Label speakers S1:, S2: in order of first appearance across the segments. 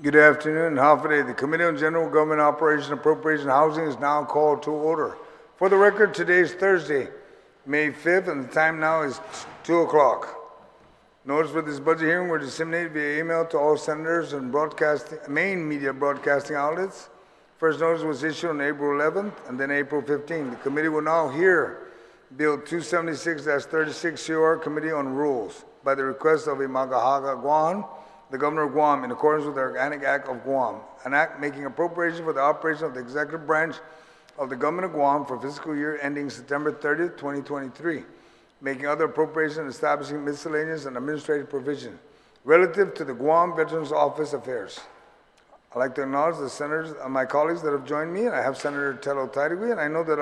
S1: Good afternoon. Hafide. The Committee on General Government Operations, Appropriation, Housing is now called to order. For the record, today is Thursday, May 5th, and the time now is 2 o'clock. Notice for this budget hearing were disseminated via email to all senators and main media broadcasting outlets. First notice was issued on April 11th and then April 15th. The committee will now hear Bill 276-36 COR Committee on Rules by the request of I Maga'hågan Guåhan, the Governor of Guam, in accordance with the Organic Act of Guam, an act making appropriation for the operation of the executive branch of the Government of Guam for fiscal year ending September 30th, 2023, making other appropriations, establishing miscellaneous and administrative provision relative to the Guam Veterans Office affairs. I'd like to acknowledge the senators, my colleagues that have joined me, and I have Senator Telo Tairigui, and I know that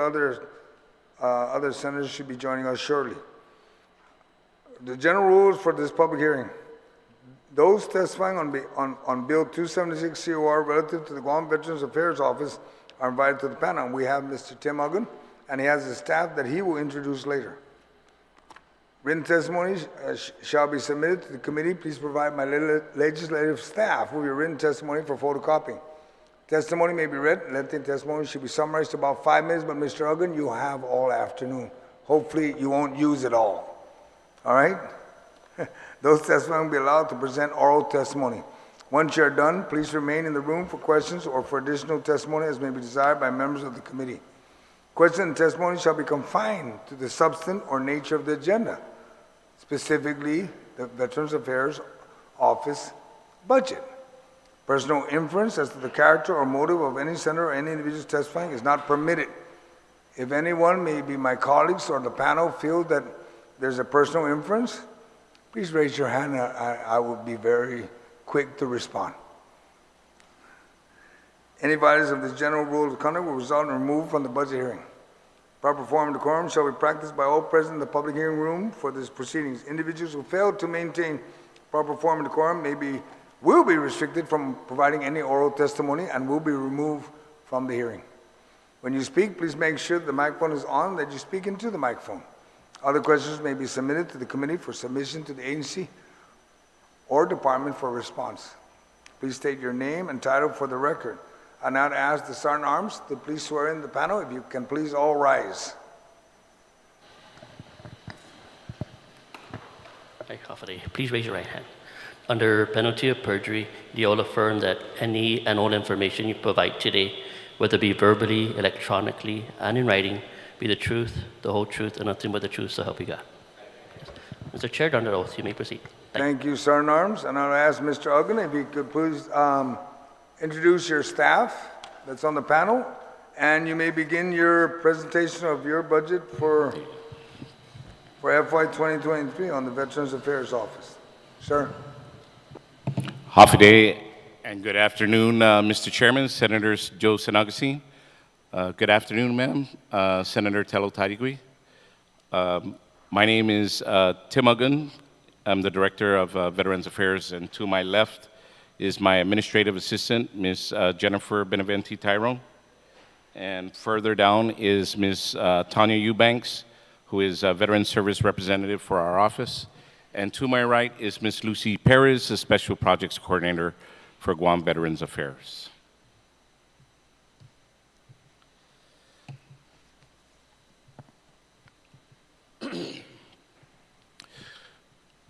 S1: other senators should be joining us shortly. The general rules for this public hearing. Those testifying on Bill 276 COR relative to the Guam Veterans Affairs Office are invited to the panel. We have Mr. Tim Uggan, and he has a staff that he will introduce later. Written testimonies shall be submitted to the committee. Please provide my legislative staff with your written testimony for photocopying. Testimony may be read. Lengthy testimony should be summarized to about 5 minutes, but Mr. Uggan, you have all afternoon. Hopefully you won't use it all. All right? Those testimony will be allowed to present oral testimony. Once you are done, please remain in the room for questions or for additional testimony as may be desired by members of the committee. Questions and testimony shall be confined to the substance or nature of the agenda, specifically the Veterans Affairs Office budget. Personal inference as to the character or motive of any senator or any individual testifying is not permitted. If anyone, maybe my colleagues or the panel, feel that there's a personal inference, please raise your hand. I will be very quick to respond. Any violation of this general rule of conduct will result in removal from the budget hearing. Proper form and decorum shall be practiced by all present in the public hearing room for this proceedings. Individuals who fail to maintain proper form and decorum will be restricted from providing any oral testimony and will be removed from the hearing. When you speak, please make sure the microphone is on, that you speak into the microphone. Other questions may be submitted to the committee for submission to the agency or department for response. Please state your name and title for the record. I now ask the Sergeant Arms to please swear in the panel. If you can please all rise.
S2: Hi, Hafide. Please raise your right hand. Under penalty of perjury, do you all affirm that any and all information you provide today, whether it be verbally, electronically, and in writing, be the truth, the whole truth, and nothing but the truth, so help you God? Yes. Mr. Chair, under oath, you may proceed.
S1: Thank you, Sergeant Arms. And I'll ask Mr. Uggan if you could please introduce your staff that's on the panel, and you may begin your presentation of your budget for FY23 on the Veterans Affairs Office. Sir.
S3: Hafide, and good afternoon, Mr. Chairman, Senators Jose and Agustin. Good afternoon, ma'am, Senator Telo Tairigui. My name is Tim Uggan. I'm the Director of Veterans Affairs, and to my left is my administrative assistant, Ms. Jennifer Benavente Tyrone. And further down is Ms. Tanya Eubanks, who is a Veteran Service Representative for our office. And to my right is Ms. Lucy Perez, the Special Projects Coordinator for Guam Veterans Affairs.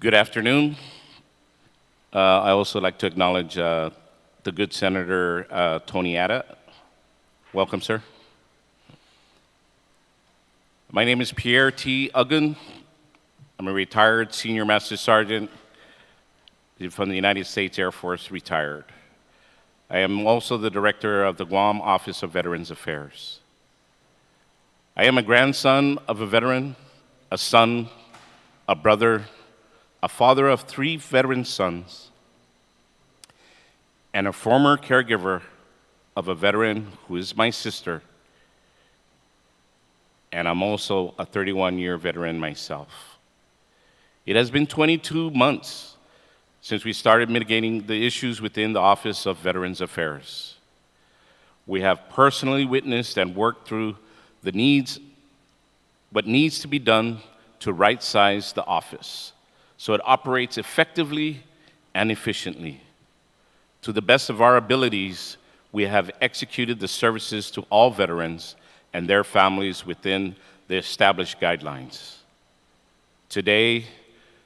S3: Good afternoon. I also like to acknowledge the good Senator Tony Atta. Welcome, sir. My name is Pierre T. Uggan. I'm a retired Senior Master Sergeant from the United States Air Force, retired. I am also the Director of the Guam Office of Veterans Affairs. I am a grandson of a veteran, a son, a brother, a father of 3 veteran sons, and a former caregiver of a veteran who is my sister, and I'm also a 31-year veteran myself. It has been 22 months since we started mitigating the issues within the Office of Veterans Affairs. We have personally witnessed and worked through what needs to be done to right-size the office so it operates effectively and efficiently. To the best of our abilities, we have executed the services to all veterans and their families within the established guidelines. Today,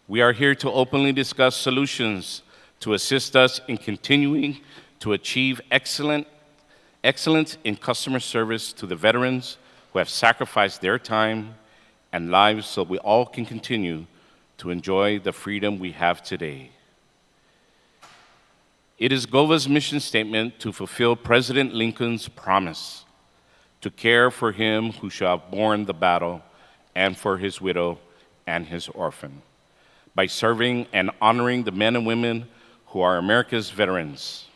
S3: we are here to openly discuss solutions to assist us in continuing to achieve excellence in customer service to the veterans who have sacrificed their time and lives so we all can continue to enjoy the freedom we have today. It is Gova's mission statement to fulfill President Lincoln's promise to care for him who shall have borne the battle and for his widow and his orphan, by serving and honoring the men and women who are America's veterans.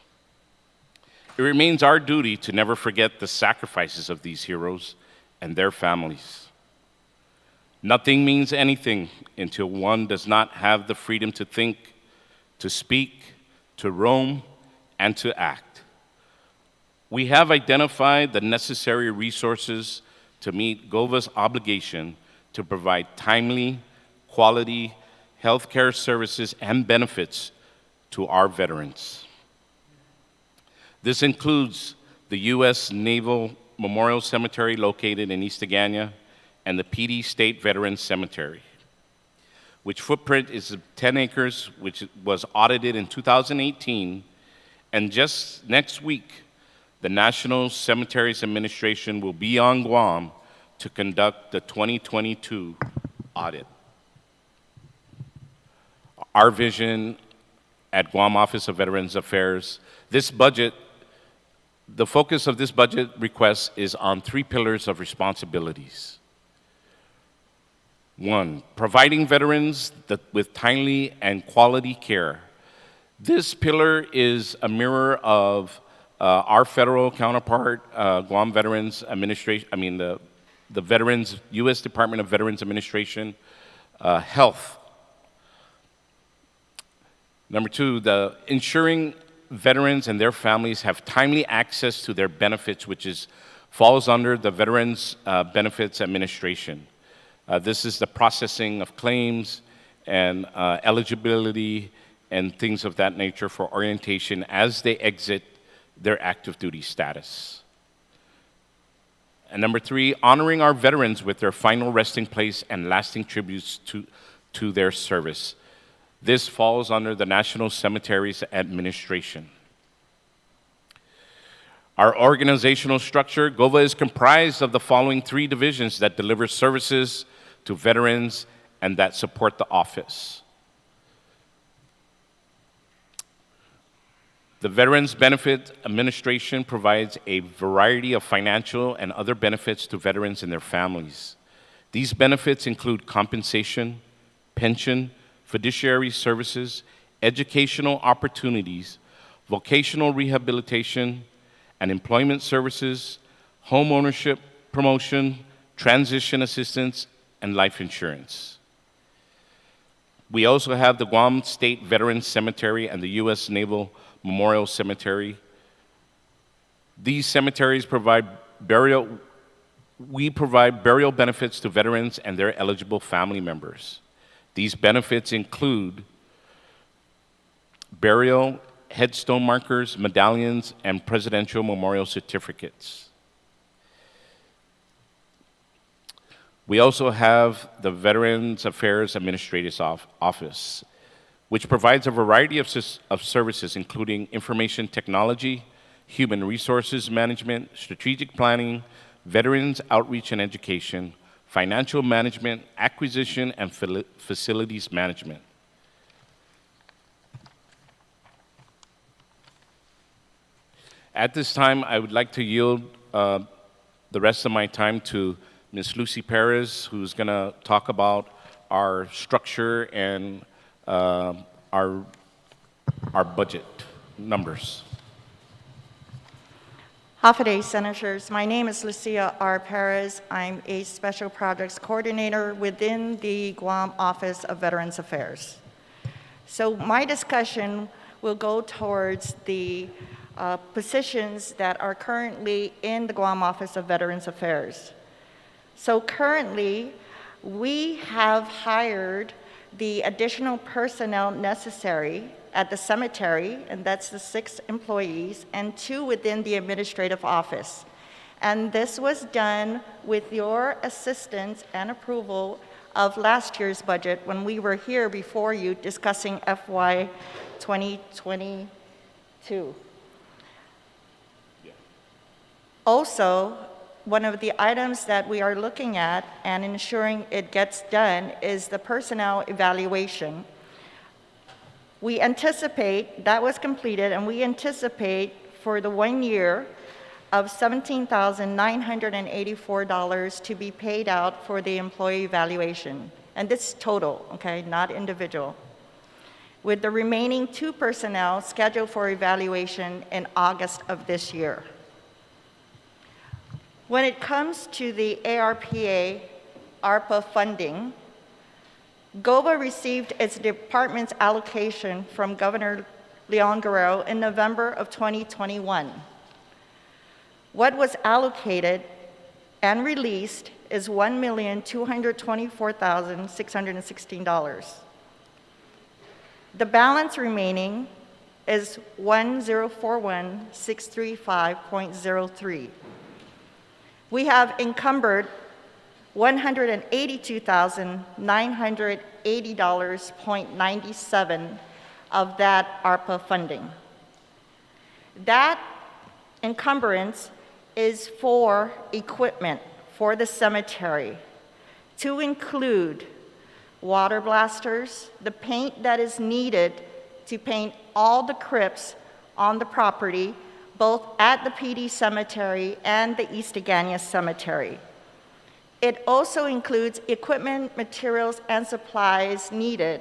S3: It remains our duty to never forget the sacrifices of these heroes and their families. Nothing means anything until one does not have the freedom to think, to speak, to roam, and to act. We have identified the necessary resources to meet Gova's obligation to provide timely, quality healthcare services and benefits to our veterans. This includes the U.S. Naval Memorial Cemetery located in East Agana and the PD State Veterans Cemetery, which footprint is 10 acres, which was audited in 2018, and just next week, the National Cemeteries Administration will be on Guam to conduct the 2022 audit. Our vision at Guam Office of Veterans Affairs, the focus of this budget request is on 3 pillars of responsibilities. 1, providing veterans with timely and quality care. This pillar is a mirror of our federal counterpart, Guam Veterans Administration, the Veterans, U.S. Department of Veterans Administration, Health. Number 2, ensuring veterans and their families have timely access to their benefits, which falls under the Veterans Benefits Administration. This is the processing of claims and eligibility and things of that nature for orientation as they exit their active duty status. And number 3, honoring our veterans with their final resting place and lasting tributes to their service. This falls under the National Cemeteries Administration. Our organizational structure, Gova, is comprised of the following 3 divisions that deliver services to veterans and that support the office. The Veterans Benefit Administration provides a variety of financial and other benefits to veterans and their families. These benefits include compensation, pension, fiduciary services, educational opportunities, vocational rehabilitation, and employment services, home ownership promotion, transition assistance, and life insurance. We also have the Guam State Veterans Cemetery and the U.S. Naval Memorial Cemetery. These cemeteries provide burial benefits to veterans and their eligible family members. These benefits include burial, headstone markers, medallions, and presidential memorial certificates. We also have the Veterans Affairs Administrator's Office, which provides a variety of services, including information technology, human resources management, strategic planning, veterans outreach and education, financial management, acquisition, and facilities management. At this time, I would like to yield the rest of my time to Ms. Lucy Perez, who's going to talk about our structure and our budget numbers.
S4: Hafa Senators. My name is Lucia R. Perez. I'm a Special Projects Coordinator within the Guam Office of Veterans Affairs. So my discussion will go towards the positions that are currently in the Guam Office of Veterans Affairs. So currently, we have hired the additional personnel necessary at the cemetery, and that's the 6 employees, and 2 within the administrative office. And this was done with your assistance and approval of last year's budget when we were here before you discussing FY 2022. Also, one of the items that we are looking at and ensuring it gets done is the personnel evaluation. We anticipate, that was completed, and we anticipate for the 1 year of $17,984 to be paid out for the employee evaluation. And this is total, okay, not individual. With the remaining 2 personnel scheduled for evaluation in August of this year. When it comes to the ARPA funding, Gova received its department's allocation from Governor Leon Guerrero in November of 2021. What was allocated and released is $1,224,616. The balance remaining is $1,041,635.03. We have encumbered $182,980.97 of that ARPA funding. That encumbrance is for equipment for the cemetery, to include water blasters, the paint that is needed to paint all the crypts on the property, both at the PD Cemetery and the East Agania Cemetery. It also includes equipment, materials, and supplies needed,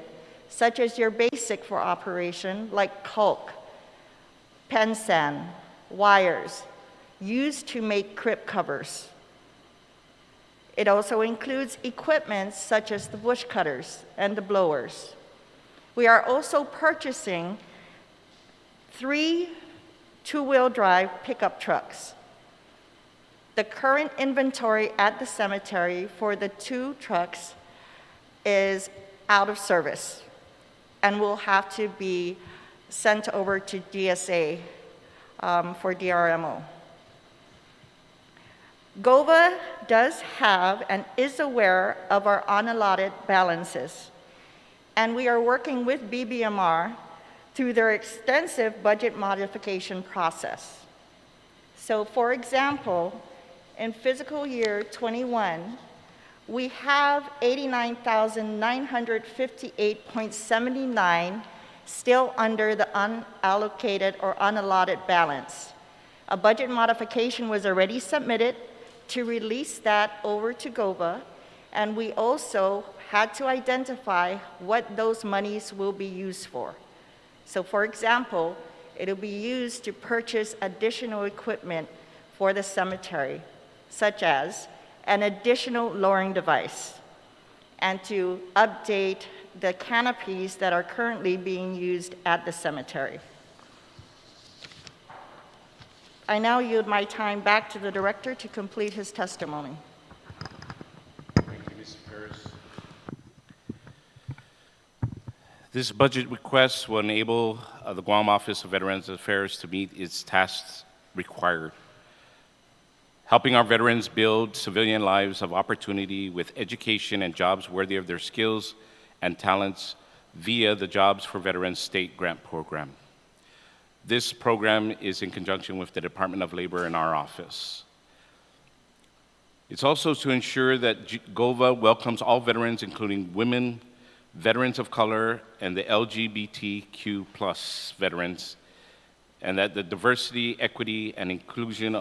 S4: such as your basic for operation, like caulk, pen sand, wires, used to make crypt covers. It also includes equipment such as the bush cutters and the blowers. We are also purchasing 3 2-wheel drive pickup trucks. The current inventory at the cemetery for the 2 trucks is out of service and will have to be sent over to DSA for DRMO. Gova does have and is aware of our unallotted balances, and we are working with BBMR through their extensive budget modification process. So for example, in fiscal year 21, we have $89,958.79 still under the unallocated or unallotted balance. A budget modification was already submitted to release that over to Gova, and we also had to identify what those monies will be used for. So for example, it'll be used to purchase additional equipment for the cemetery, such as an additional lowering device, and to update the canopies that are currently being used at the cemetery. I now yield my time back to the director to complete his testimony.
S3: Thank you, Ms. Harris. This budget request will enable the Guam Office of Veterans Affairs to meet its tasks required, helping our veterans build civilian lives of opportunity with education and jobs worthy of their skills and talents via the Jobs for Veterans State Grant Program. This program is in conjunction with the Department of Labor in our office. It's also to ensure that Gova welcomes all veterans, including women, veterans of color, and the LGBTQ+ veterans, and that the diversity, equity, and inclusion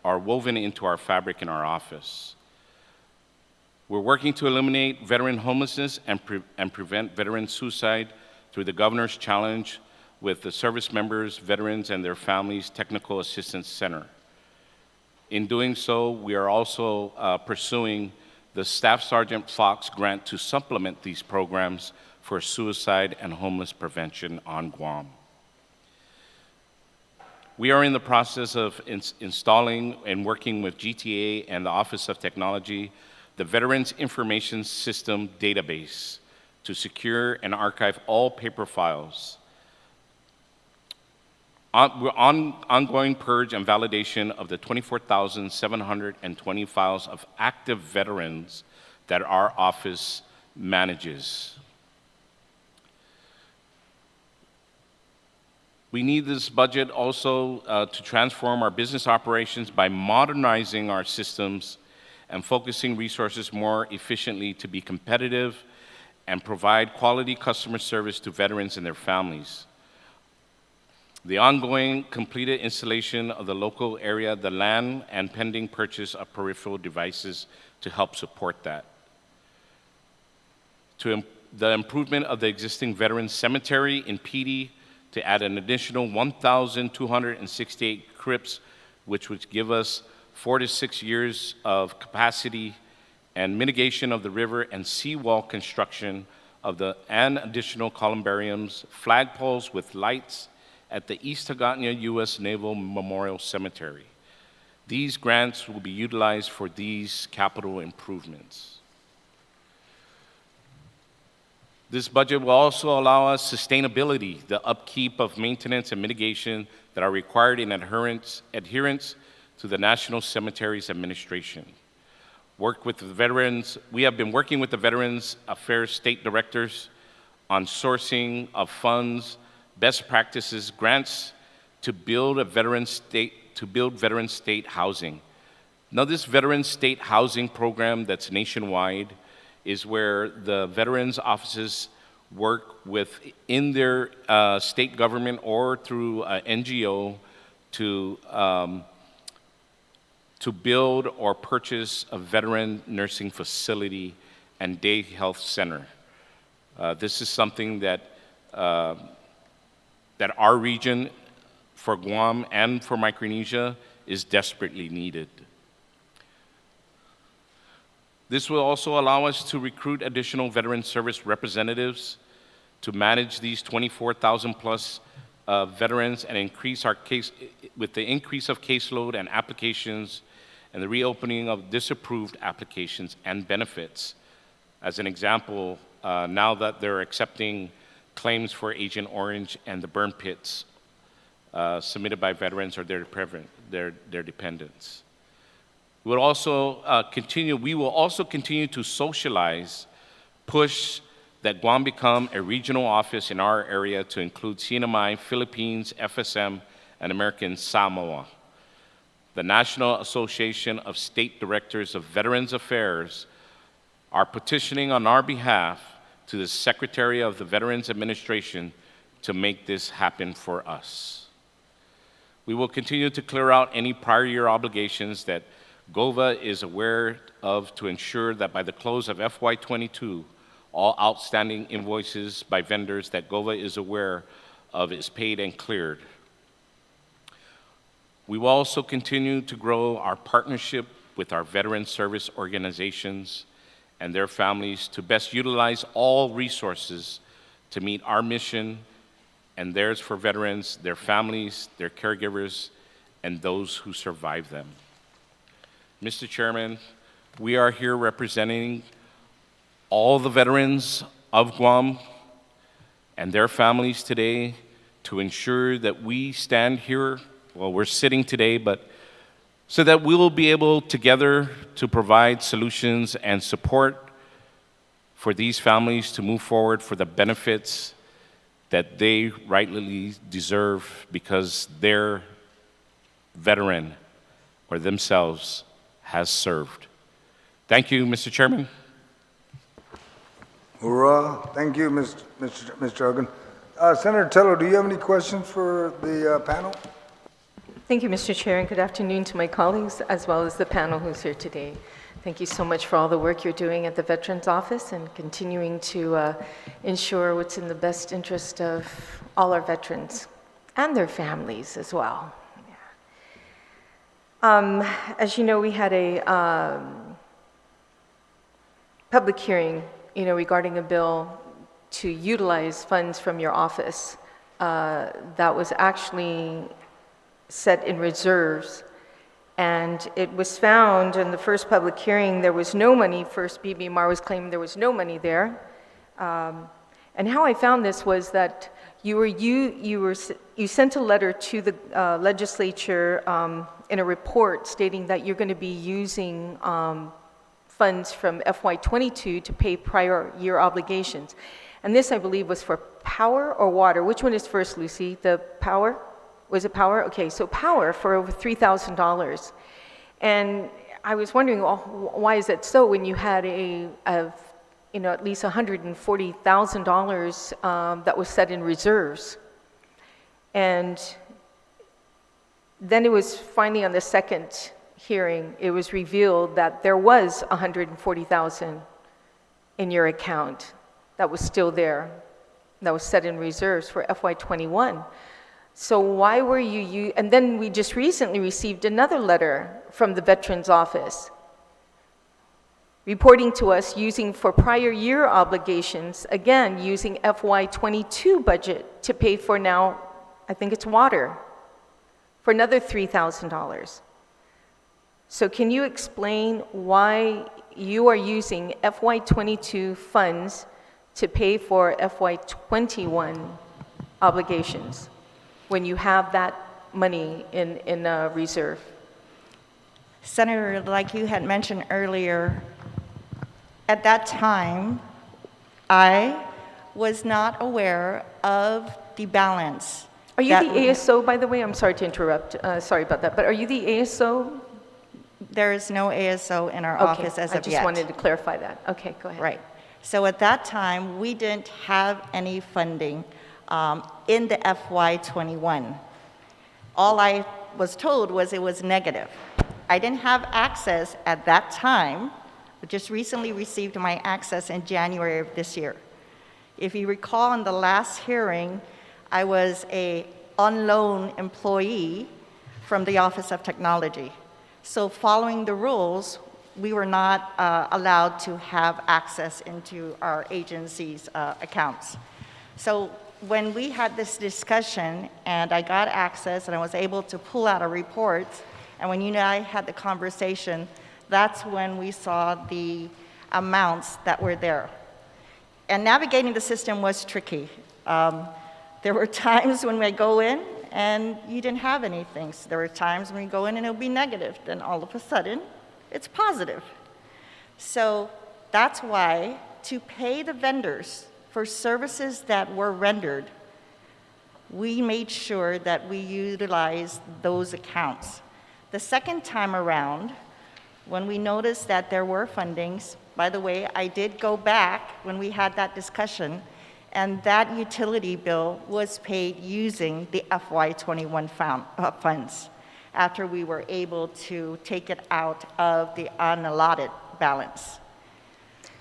S3: are woven into our fabric in our office. We're working to eliminate veteran homelessness and prevent veteran suicide through the Governor's Challenge with the Service Members, Veterans, and their Families Technical Assistance Center. In doing so, we are also pursuing the Staff Sergeant Fox grant to supplement these programs for suicide and homeless prevention on Guam. We are in the process of installing and working with GTA and the Office of Technology, the Veterans Information System database to secure and archive all paper files. ongoing purge and validation of the 24,720 files of active veterans that our office manages. We need this budget also to transform our business operations by modernizing our systems and focusing resources more efficiently to be competitive and provide quality customer service to veterans and their families. The ongoing completed installation of the local area, the land, and pending purchase of peripheral devices to help support that. The improvement of the existing Veterans Cemetery in PD to add an additional 1,268 crypts, which would give us 4 to 6 years of capacity, and mitigation of the river and seawall construction and additional columbariums, flagpoles with lights at the East Hagåtña U.S. Naval Memorial Cemetery. These grants will be utilized for these capital improvements. This budget will also allow us sustainability, the upkeep of maintenance and mitigation that are required in adherence to the National Cemeteries Administration. We have been working with the Veterans Affairs State Directors on sourcing of funds, best practices, grants to build veteran state housing. Now, this veteran state housing program that's nationwide is where the veterans offices work in their state government or through an NGO to build or purchase a veteran nursing facility and day health center. This is something that our region for Guam and for Micronesia is desperately needed. This will also allow us to recruit additional veteran service representatives to manage these 24,000 plus veterans and increase with the increase of caseload and applications and the reopening of disapproved applications and benefits. As an example, now that they're accepting claims for Agent Orange and the burn pits submitted by veterans or their dependents. We will also continue to socialize, push that Guam become a regional office in our area to include CNMI, Philippines, FSM, and American Samoa. The National Association of State Directors of Veterans Affairs are petitioning on our behalf to the Secretary of the Veterans Administration to make this happen for us. We will continue to clear out any prior year obligations that Gova is aware of to ensure that by the close of FY22, all outstanding invoices by vendors that Gova is aware of is paid and cleared. We will also continue to grow our partnership with our veteran service organizations and their families to best utilize all resources to meet our mission and theirs for veterans, their families, their caregivers, and those who survive them. Mr. Chairman, we are here representing all the veterans of Guam and their families today to ensure that we stand here, well, we're sitting today, but so that we will be able together to provide solutions and support for these families to move forward for the benefits that they rightly deserve because their veteran or themselves has served. Thank you, Mr. Chairman.
S1: Hoorah. Thank you, Mr. Huggan. Senator Tello, do you have any questions for the panel?
S5: Thank you, Mr. Chair, and good afternoon to my colleagues as well as the panel who's here today. Thank you so much for all the work you're doing at the Veterans Office and continuing to ensure what's in the best interest of all our veterans and their families as well. As you know, we had a public hearing, regarding a bill to utilize funds from your office that was actually set in reserves. And it was found in the first public hearing there was no money. First, BBMR was claiming there was no money there. And how I found this was that you sent a letter to the legislature in a report stating that you're going to be using funds from FY22 to pay prior year obligations. And this, I believe, was for power or water. Which one is first, Lucy? The power? Was it power? Okay, so power for over $3,000. And I was wondering, well, why is that so when you had at least $140,000 that was set in reserves? And then it was finally on the second hearing, it was revealed that there was $140,000 in your account that was still there, that was set in reserves for FY21. So why were you, and then we just recently received another letter from the Veterans Office reporting to us using for prior year obligations, again, using FY22 budget to pay for now, I think it's water, for another $3,000. So can you explain why you are using FY22 funds to pay for FY21 obligations when you have that money in reserve?
S4: Senator, like you had mentioned earlier, at that time, I was not aware of the balance.
S5: Are you the ASO, by the way? I'm sorry to interrupt. Sorry about that. But are you the ASO?
S4: There is no ASO in our office as of yet.
S5: I just wanted to clarify that. Okay, go ahead.
S4: Right. So at that time, we didn't have any funding in the FY21. All I was told was it was negative. I didn't have access at that time, but just recently received my access in January of this year. If you recall, in the last hearing, I was an on-loan employee from the Office of Technology. So following the rules, we were not allowed to have access into our agency's accounts. So when we had this discussion and I got access and I was able to pull out a report, and when you and I had the conversation, that's when we saw the amounts that were there. And navigating the system was tricky. There were times when we go in and you didn't have anything. So there were times when we go in and it'll be negative. Then all of a sudden, it's positive. So that's why to pay the vendors for services that were rendered, we made sure that we utilized those accounts. The second time around, when we noticed that there were fundings, by the way, I did go back when we had that discussion, and that utility bill was paid using the FY21 funds after we were able to take it out of the unallotted balance.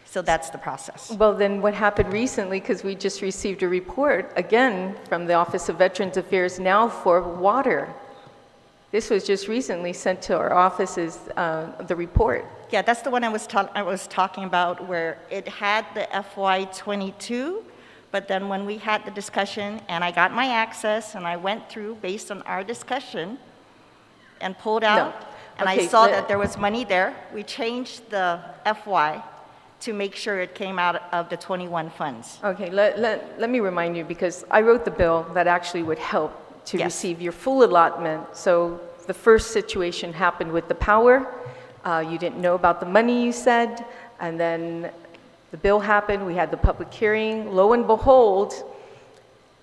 S4: So that's the process.
S5: Well, then what happened recently, because we just received a report, again, from the Office of Veterans Affairs now for water. This was just recently sent to our offices, the report.
S4: Yeah, that's the one I was talking about, where it had the FY22, but then when we had the discussion and I got my access and I went through based on our discussion and pulled out, and I saw that there was money there, we changed the FY to make sure it came out of the 21 funds.
S5: Okay, let me remind you, because I wrote the bill that actually would help to receive your full allotment. So the first situation happened with the power. You didn't know about the money, you said, and then the bill happened, we had the public hearing. Lo and behold,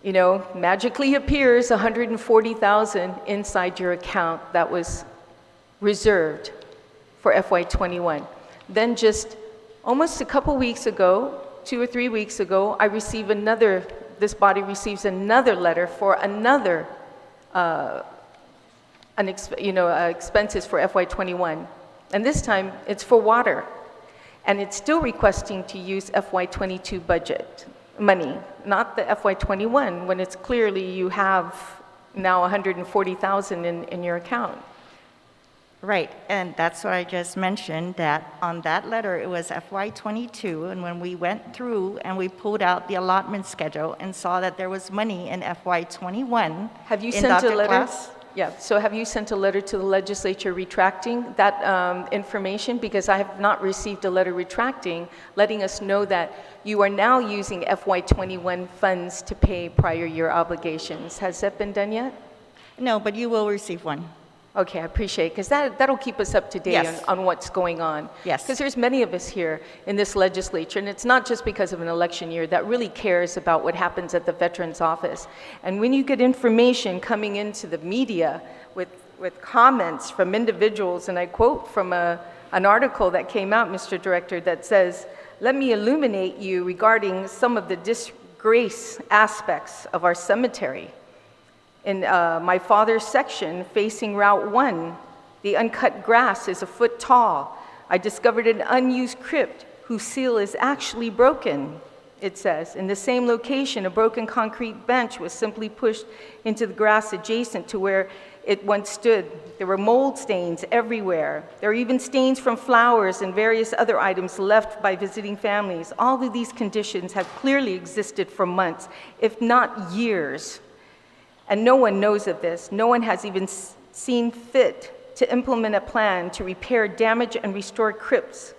S5: you know, magically appears $140,000 inside your account that was reserved for FY21. Then just almost a couple weeks ago, 2 or 3 weeks ago, I receive another, this body receives another letter for another expenses for FY21. And this time it's for water. And it's still requesting to use FY22 budget money, not the FY21, when it's clearly you have now $140,000 in your account.
S4: Right, and that's what I just mentioned, that on that letter, it was FY22, and when we went through and we pulled out the allotment schedule and saw that there was money in FY21.
S5: Have you
S4: in
S5: sent a
S4: Dr.
S5: letter?
S4: Class,
S5: Yeah, so have you sent a letter to the legislature retracting that information? Because I have not received a letter retracting, letting us know that you are now using FY21 funds to pay prior year obligations. Has that been done yet?
S4: No, but you will receive one.
S5: Okay, I appreciate it, because that'll keep us up to date
S4: Yes.
S5: on what's going on.
S4: Yes.
S5: Because there's many of us here in this legislature, and it's not just because of an election year, that really cares about what happens at the Veterans Office. And when you get information coming into the media with comments from individuals, and I quote from an article that came out, Mr. Director, that says, "Let me illuminate you regarding some of the disgrace aspects of our cemetery. In my father's section, facing Route 1, the uncut grass is a foot tall. I discovered an unused crypt whose seal is actually broken," it says. In the same location, a broken concrete bench was simply pushed into the grass adjacent to where it once stood. There were mold stains everywhere. There are even stains from flowers and various other items left by visiting families. All of these conditions have clearly existed for months, if not years. And no one knows of this. No one has even seen fit to implement a plan to repair damage and restore crypts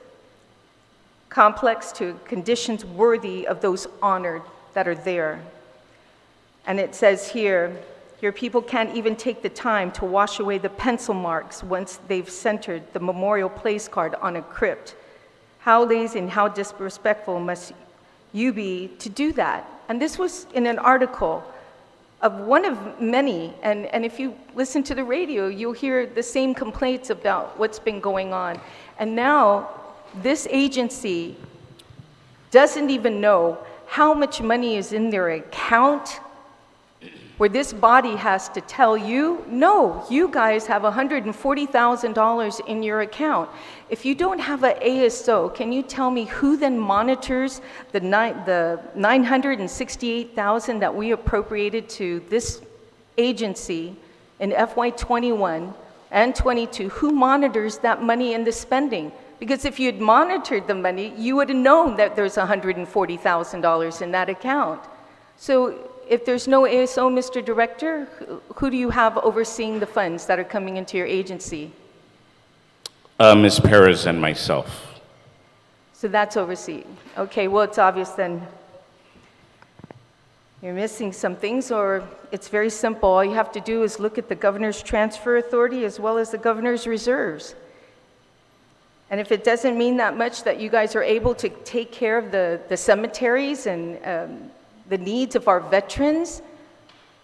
S5: complex to conditions worthy of those honored that are there. And it says here, your people can't even take the time to wash away the pencil marks once they've centered the memorial place card on a crypt. How lazy and how disrespectful must you be to do that? And this was in an article of one of many, and if you listen to the radio, you'll hear the same complaints about what's been going on. And now, this agency doesn't even know how much money is in their account, where this body has to tell you, no, you guys have $140,000 in your account. If you don't have an ASO, can you tell me who then monitors the $968,000 that we appropriated to this agency in FY21 and 22? Who monitors that money and the spending? Because if you had monitored the money, you would have known that there's $140,000 in that account. So if there's no ASO, Mr. Director, who do you have overseeing the funds that are coming into your agency?
S3: Ms. Perez and myself.
S5: So that's overseen. Okay, well, it's obvious then you're missing some things, or it's very simple. All you have to do is look at the governor's transfer authority as well as the governor's reserves. And if it doesn't mean that much that you guys are able to take care of the cemeteries and the needs of our veterans,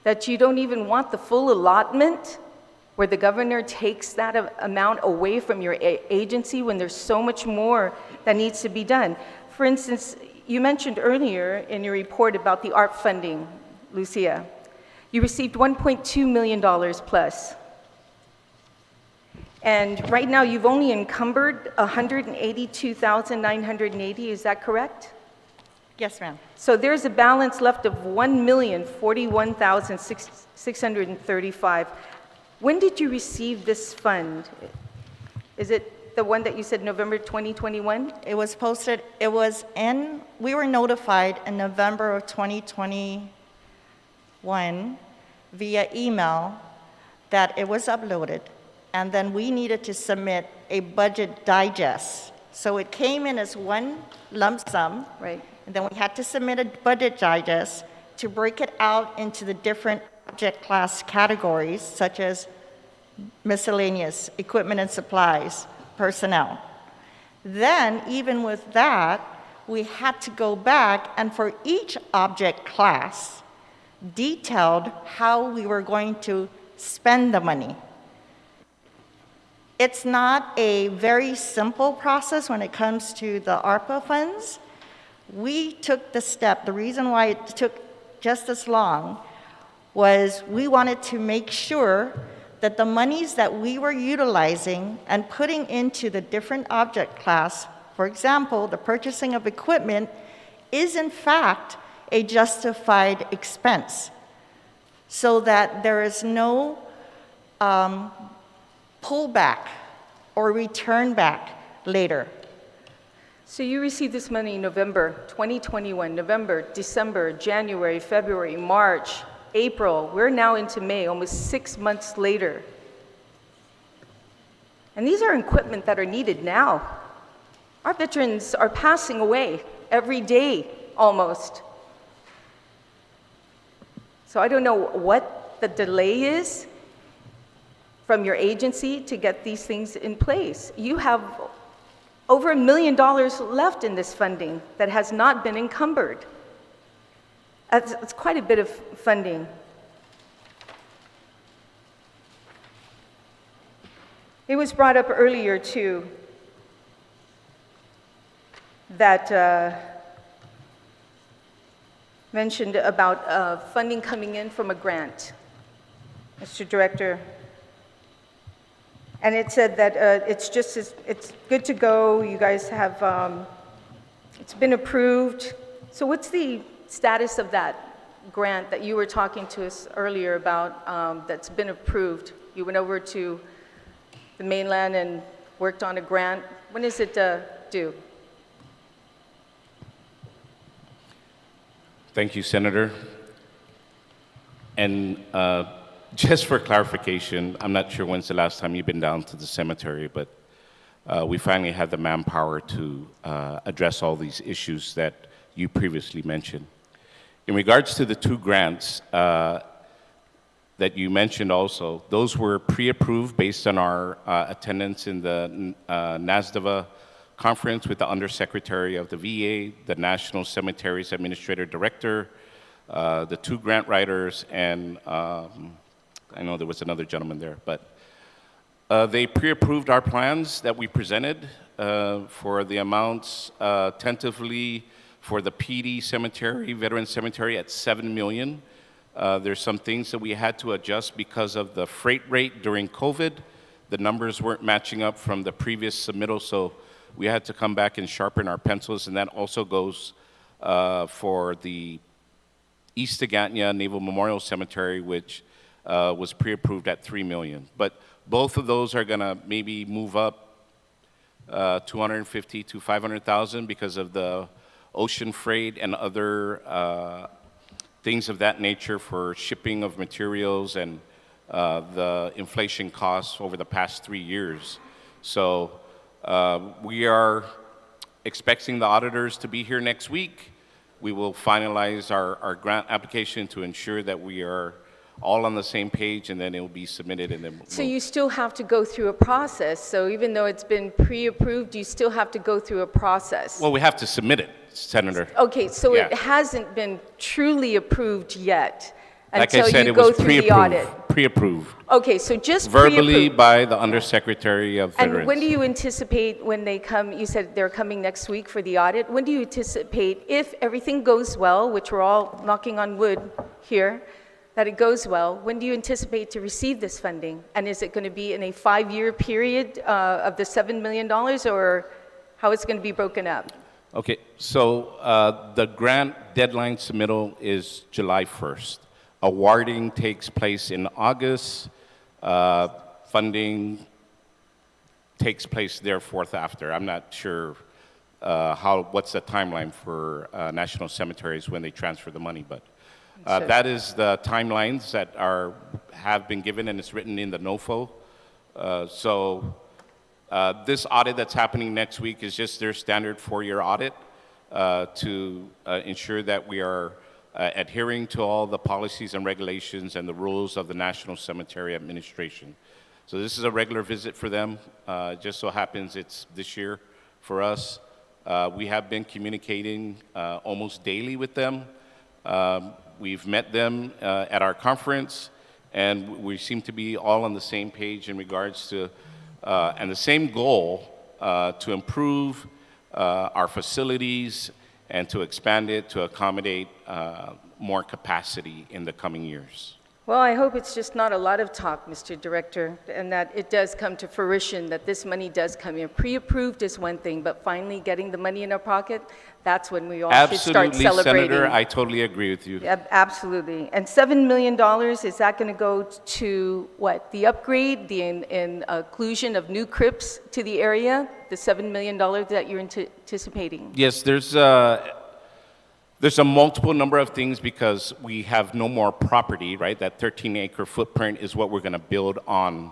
S5: that you don't even want the full allotment where the governor takes that amount away from your agency when there's so much more that needs to be done. For instance, you mentioned earlier in your report about the ARP funding, Lucia. You received $1.2 million plus. And right now you've only encumbered $182,980, is that correct?
S4: Yes, ma'am.
S5: So there's a balance left of $1,041,635. When did you receive this fund? Is it the one that you said November 2021?
S4: It was posted, we were notified in November of 2021 via email that it was uploaded, and then we needed to submit a budget digest. So it came in as one lump sum.
S5: Right.
S4: And then we had to submit a budget digest to break it out into the different object class categories, such as miscellaneous, equipment and supplies, personnel. Then, even with that, we had to go back and for each object class, detailed how we were going to spend the money. It's not a very simple process when it comes to the ARPA funds. We took the step, the reason why it took just as long was we wanted to make sure that the monies that we were utilizing and putting into the different object class, for example, the purchasing of equipment, is in fact a justified expense, so that there is no pullback or return back later.
S5: So you received this money in November 2021, November, December, January, February, March, April. We're now into May, almost 6 months later. And these are equipment that are needed now. Our veterans are passing away every day, almost. So I don't know what the delay is from your agency to get these things in place. You have over $1 million left in this funding that has not been encumbered. That's quite a bit of funding. It was brought up earlier, too, that mentioned about funding coming in from a grant, Mr. Director. And it said that it's good to go. You guys have, it's been approved. So what's the status of that grant that you were talking to us earlier about that's been approved? You went over to the mainland and worked on a grant. When is it due?
S3: Thank you, Senator. And just for clarification, I'm not sure when's the last time you've been down to the cemetery, but we finally had the manpower to address all these issues that you previously mentioned. In regards to the two grants that you mentioned also, those were pre-approved based on our attendance in the NASDVA conference with the Undersecretary of the VA, the National Cemeteries Administrator Director, the two grant writers, and I know there was another gentleman there, but they pre-approved our plans that we presented for the amounts tentatively for the PD Cemetery, Veteran Cemetery at $7 million. There's some things that we had to adjust because of the freight rate during COVID. The numbers weren't matching up from the previous submittal, so we had to come back and sharpen our pencils, and that also goes for the East Agantya Naval Memorial Cemetery, which was pre-approved at $3 million. But both of those are gonna maybe move up 250 to 500,000 because of the ocean freight and other things of that nature for shipping of materials and the inflation costs over the past 3 years. So we are expecting the auditors to be here next week. We will finalize our grant application to ensure that we are all on the same page, and then it will be submitted, and then
S5: So you still have to go through a process. So even though it's been pre-approved, you still have to go through a process.
S3: Well, we have to submit it, Senator.
S5: Okay, so
S3: Yeah.
S5: it hasn't been truly approved yet
S3: Like I
S5: until
S3: said,
S5: you
S3: it
S5: go
S3: was
S5: through the audit.
S3: pre-approved,
S5: Okay, so just
S3: verbally
S5: pre-approved.
S3: by the Undersecretary of Veterans.
S5: And when do you anticipate when they come, you said they're coming next week for the audit, when do you anticipate, if everything goes well, which we're all knocking on wood here, that it goes well, when do you anticipate to receive this funding? And is it going to be in a 5-year period of the $7 million, or how it's going to be broken up?
S3: Okay, so the grant deadline submittal is July 1st. Awarding takes place in August. Funding takes place therefore after. I'm not sure what's the timeline for national cemeteries when they transfer the money, but
S5: Sure.
S3: that is the timelines that have been given, and it's written in the NOFO. So this audit that's happening next week is just their standard 4-year audit to ensure that we are adhering to all the policies and regulations and the rules of the National Cemetery Administration. So this is a regular visit for them. Just so happens it's this year for us. We have been communicating almost daily with them. We've met them at our conference, and we seem to be all on the same page in regards to, and the same goal to improve our facilities and to expand it to accommodate more capacity in the coming years.
S5: Well, I hope it's just not a lot of talk, Mr. Director, and that it does come to fruition, that this money does come in. Pre-approved is one thing, but finally getting the money in our pocket, that's when we all should start
S3: Absolutely,
S5: celebrating.
S3: Senator, I totally agree with you.
S5: Absolutely. And $7 million, is that going to go to what? The upgrade, the inclusion of new crypts to the area? The $7 million that you're anticipating?
S3: Yes, there's There's a multiple number of things because we have no more property, right? That 13-acre footprint is what we're going to build on.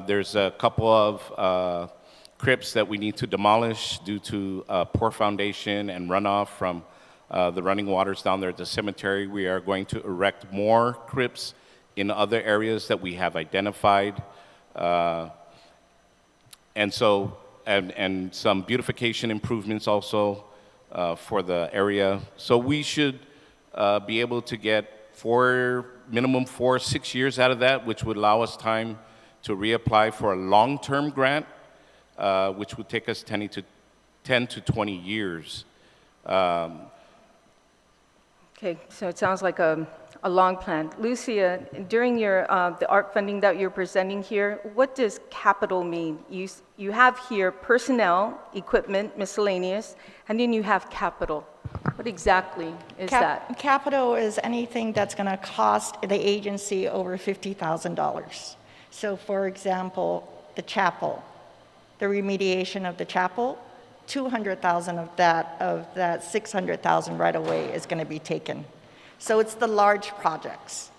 S3: There's a couple of crypts that we need to demolish due to poor foundation and runoff from the running waters down there at the cemetery. We are going to erect more crypts in other areas that we have identified. And some beautification improvements also for the area. So we should be able to get minimum 4-6 years out of that, which would allow us time to reapply for a long-term grant, which would take us 10 to 20 years.
S5: Okay, so it sounds like a long plan. Lucia, during your the art funding that you're presenting here, what does capital mean? You have here personnel, equipment, miscellaneous, and then you have capital. What exactly is that?
S4: Capital is anything that's going to cost the agency over $50,000. So for example, the chapel, the remediation of the chapel, 200,000 of that $600,000 right away is going to be taken. So it's the large projects.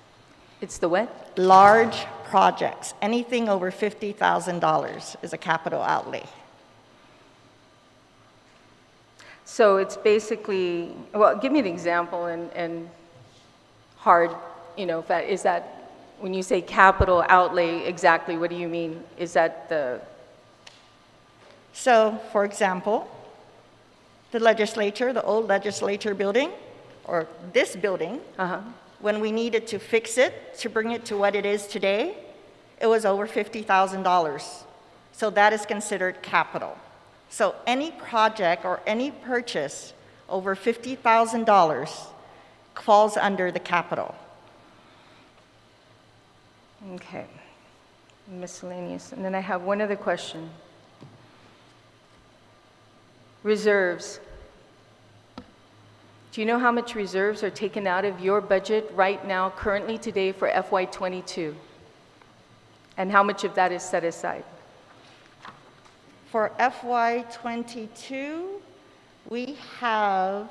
S5: It's the what?
S4: Large projects. Anything over $50,000 is a capital outlay.
S5: So it's basically, well, give me an example and hard, is that, when you say capital outlay, exactly what do you mean? Is that the...
S4: So, for example, the legislature, the old legislature building, or this building, when we needed to fix it, to bring it to what it is today, it was over $50,000. So that is considered capital. So any project or any purchase over $50,000 falls under the capital.
S5: Okay. Miscellaneous. And then I have one other question. Reserves. Do you know how much reserves are taken out of your budget right now, currently today for FY22? And how much of that is set aside?
S4: For FY22, we have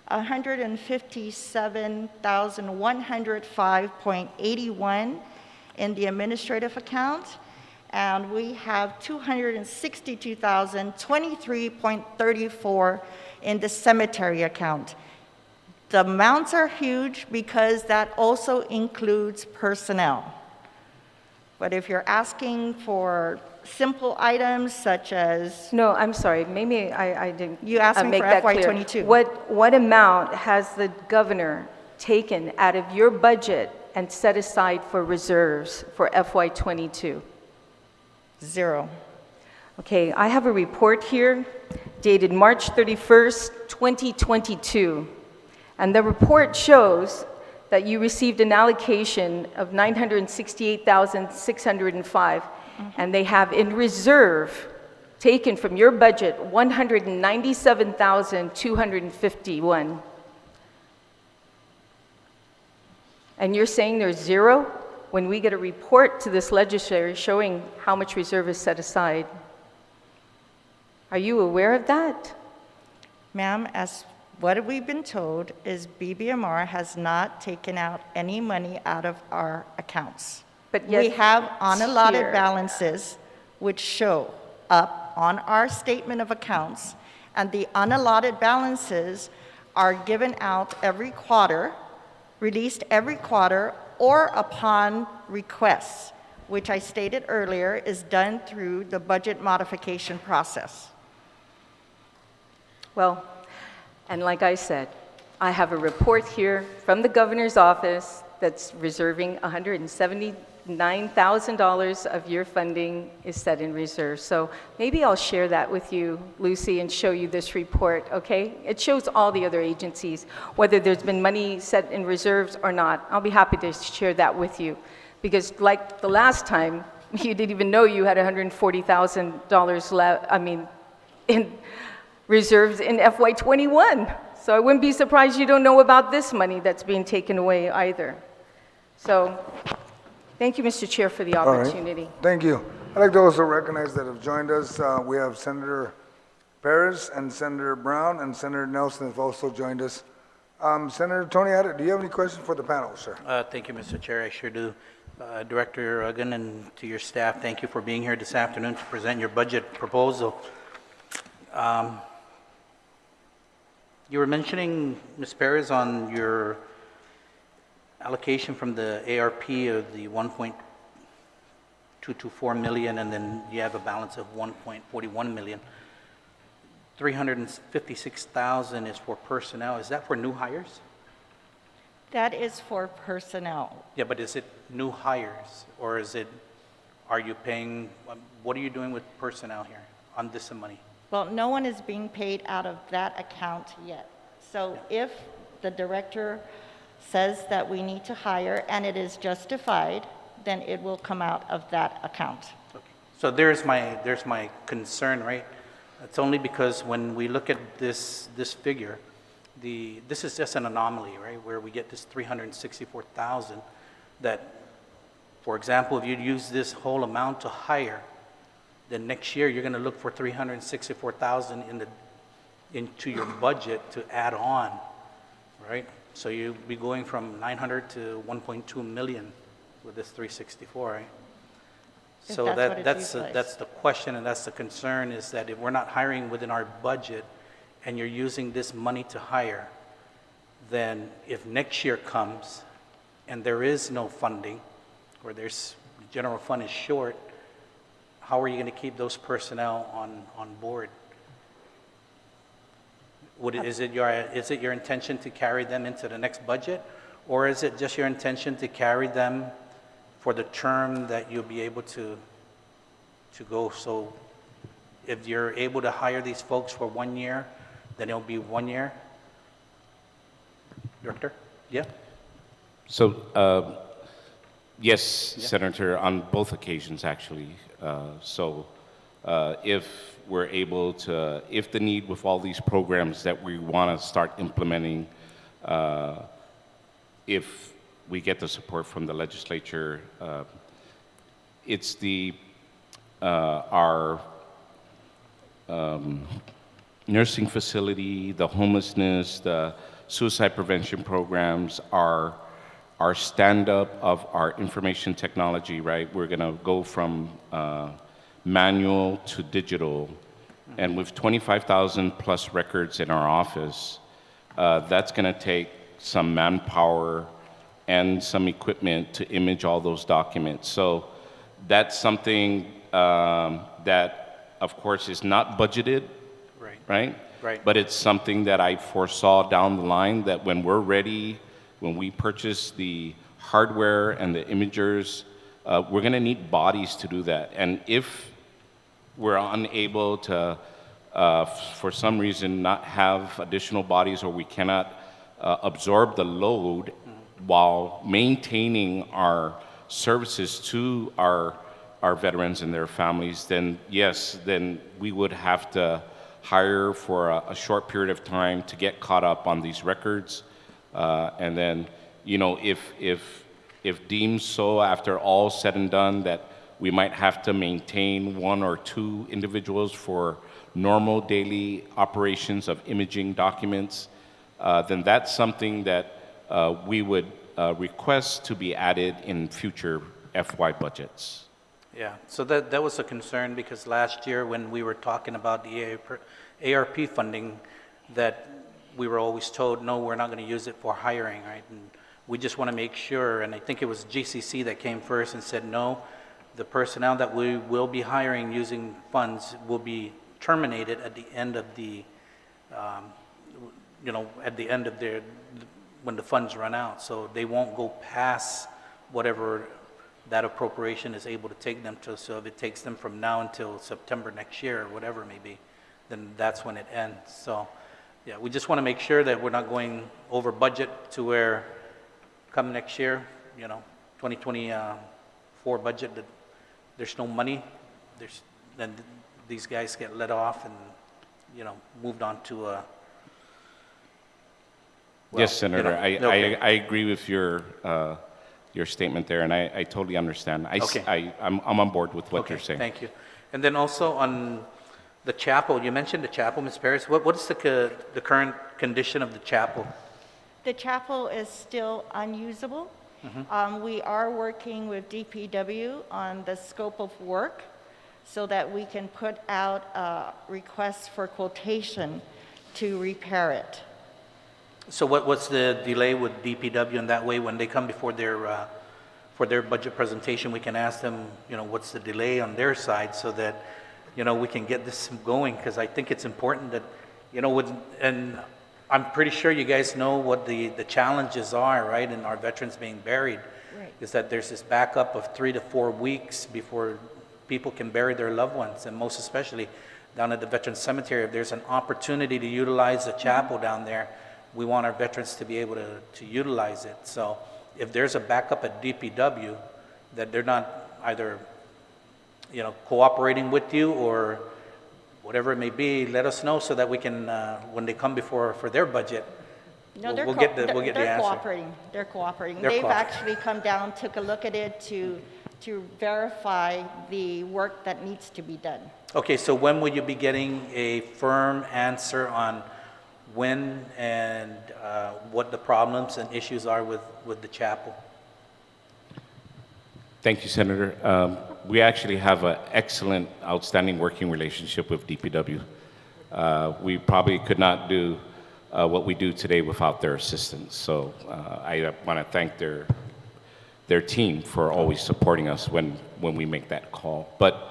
S4: $157,105.81 in the administrative account, and we have $262,023.34 in the cemetery account. The amounts are huge because that also includes personnel. But if you're asking for simple items such as...
S5: No, I'm sorry, maybe I didn't
S4: You asked me
S5: make
S4: for
S5: that
S4: FY22.
S5: clear. What amount has the governor taken out of your budget and set aside for reserves for FY22?
S4: 0.
S5: Okay, I have a report here dated March 31st, 2022. And the report shows that you received an allocation of $968,605, and they have in reserve taken from your budget $197,251. And you're saying there's 0 when we get a report to this legislature showing how much reserve is set aside. Are you aware of that?
S4: Ma'am, as what we've been told is BBMR has not taken out any money out of our accounts.
S5: But yet
S4: we have unallotted
S5: here.
S4: balances which show up on our statement of accounts, and the unallotted balances are given out every quarter, released every quarter, or upon requests, which I stated earlier is done through the budget modification process.
S5: Well, and like I said, I have a report here from the governor's office that's reserving $179,000 of your funding is set in reserve. So maybe I'll share that with you, Lucy, and show you this report, okay? It shows all the other agencies, whether there's been money set in reserves or not. I'll be happy to share that with you. Because like the last time, you didn't even know you had $140,000 left, in reserves in FY21. So I wouldn't be surprised you don't know about this money that's being taken away either. So thank you, Mr. Chair, for the
S1: All right.
S5: opportunity.
S1: Thank you. I'd like to also recognize that have joined us. We have Senator Perez and Senator Brown, and Senator Nelson have also joined us. Senator Tony Abbott, do you have any questions for the panel, sir?
S6: Thank you, Mr. Chair. I sure do. Director Uggan, and to your staff, thank you for being here this afternoon to present your budget proposal. You were mentioning, Ms. Perez, on your allocation from the ARP of the 1.224 million, and then you have a balance of 1.41 million. 356,000 is for personnel. Is that for new hires?
S4: That is for personnel.
S6: Yeah, but is it new hires, or is it, are you paying, what are you doing with personnel here on this money?
S4: Well, no one is being paid out of that account yet. So if the director says that we need to hire and it is justified, then it will come out of that account.
S6: Okay. So there's my concern, right? It's only because when we look at this figure, this is just an anomaly, right? Where we get this 364,000 that, for example, if you use this whole amount to hire, then next year you're going to look for 364,000 into your budget to add on, right? So you'll be going from 900 to 1.2 million with this 364, right?
S4: If
S6: So
S4: that's what it's
S6: that's
S4: utilized.
S6: that's the question, and that's the concern, is that if we're not hiring within our budget and you're using this money to hire, then if next year comes and there is no funding, or the general fund is short, how are you going to keep those personnel on board? Is it your intention to carry them into the next budget, or is it just your intention to carry them for the term that you'll be able to go? So if you're able to hire these folks for 1 year, then it'll be 1 year? Director? Yeah?
S3: So, yes, Senator, on both occasions, actually. If we're able to, if the need with all these programs that we want to start implementing, if we get the support from the legislature, it's our nursing facility, the homelessness, the suicide prevention programs, our stand-up of our information technology, right? We're gonna go from manual to digital, and with 25,000 plus records in our office, that's gonna take some manpower and some equipment to image all those documents. So that's something that, of course, is not budgeted, right?
S6: Right.
S3: But it's something that I foresaw down the line, that when we're ready, when we purchase the hardware and the imagers, we're going to need bodies to do that. And if we're unable to, for some reason, not have additional bodies, or we cannot absorb the load while maintaining our services to our veterans and their families, then yes, then we would have to hire for a short period of time to get caught up on these records. And then, you know, if deemed so, after all said and done, that we might have to maintain 1 or 2 individuals for normal daily operations of imaging documents, then that's something that we would request to be added in future FY budgets.
S6: Yeah, so that was a concern, because last year when we were talking about the ARP funding, that we were always told, no, we're not going to use it for hiring, right? And we just want to make sure, and I think it was GCC that came first and said, no, the personnel that we will be hiring using funds will be terminated at the end of the, at the end of their, when the funds run out. So they won't go past whatever that appropriation is able to take them to. So if it takes them from now until September next year, or whatever it may be, then that's when it ends. So yeah, we just want to make sure that we're not going over budget to where come next year, 2024 budget, that there's no money, then these guys get let off and, moved on to a...
S3: Yes, Senator,
S6: okay.
S3: I agree with your statement there, and I totally understand.
S6: Okay.
S3: I'm on board with what
S6: Okay,
S3: you're saying.
S6: thank you. And then also on The chapel, you mentioned the chapel, Ms. Perez. What is the current condition of the chapel?
S4: The chapel is still unusable. We are working with DPW on the scope of work so that we can put out requests for quotation to repair it.
S6: So what's the delay with DPW, and that way when they come before for their budget presentation, we can ask them, what's the delay on their side so that, we can get this going, because I think it's important that, and I'm pretty sure you guys know what the challenges are, right, in our veterans being buried.
S4: Right.
S6: Is that there's this backup of 3 to 4 weeks before people can bury their loved ones, and most especially down at the Veterans Cemetery, if there's an opportunity to utilize the chapel down there, we want our veterans to be able to utilize it. So if there's a backup at DPW, that they're not either, cooperating with you or whatever it may be, let us know so that we can, when they come before for their budget,
S4: No,
S6: we'll get the
S4: they're
S6: answer.
S4: cooperating. They're cooperating.
S6: They're
S4: They've
S6: cooperating.
S4: actually come down, took a look at it to verify the work that needs to be done.
S6: Okay, so when will you be getting a firm answer on when and what the problems and issues are with the chapel?
S3: Thank you, Senator. We actually have an excellent, outstanding working relationship with DPW. We probably could not do what we do today without their assistance. So I want to thank their team for always supporting us when we make that call. But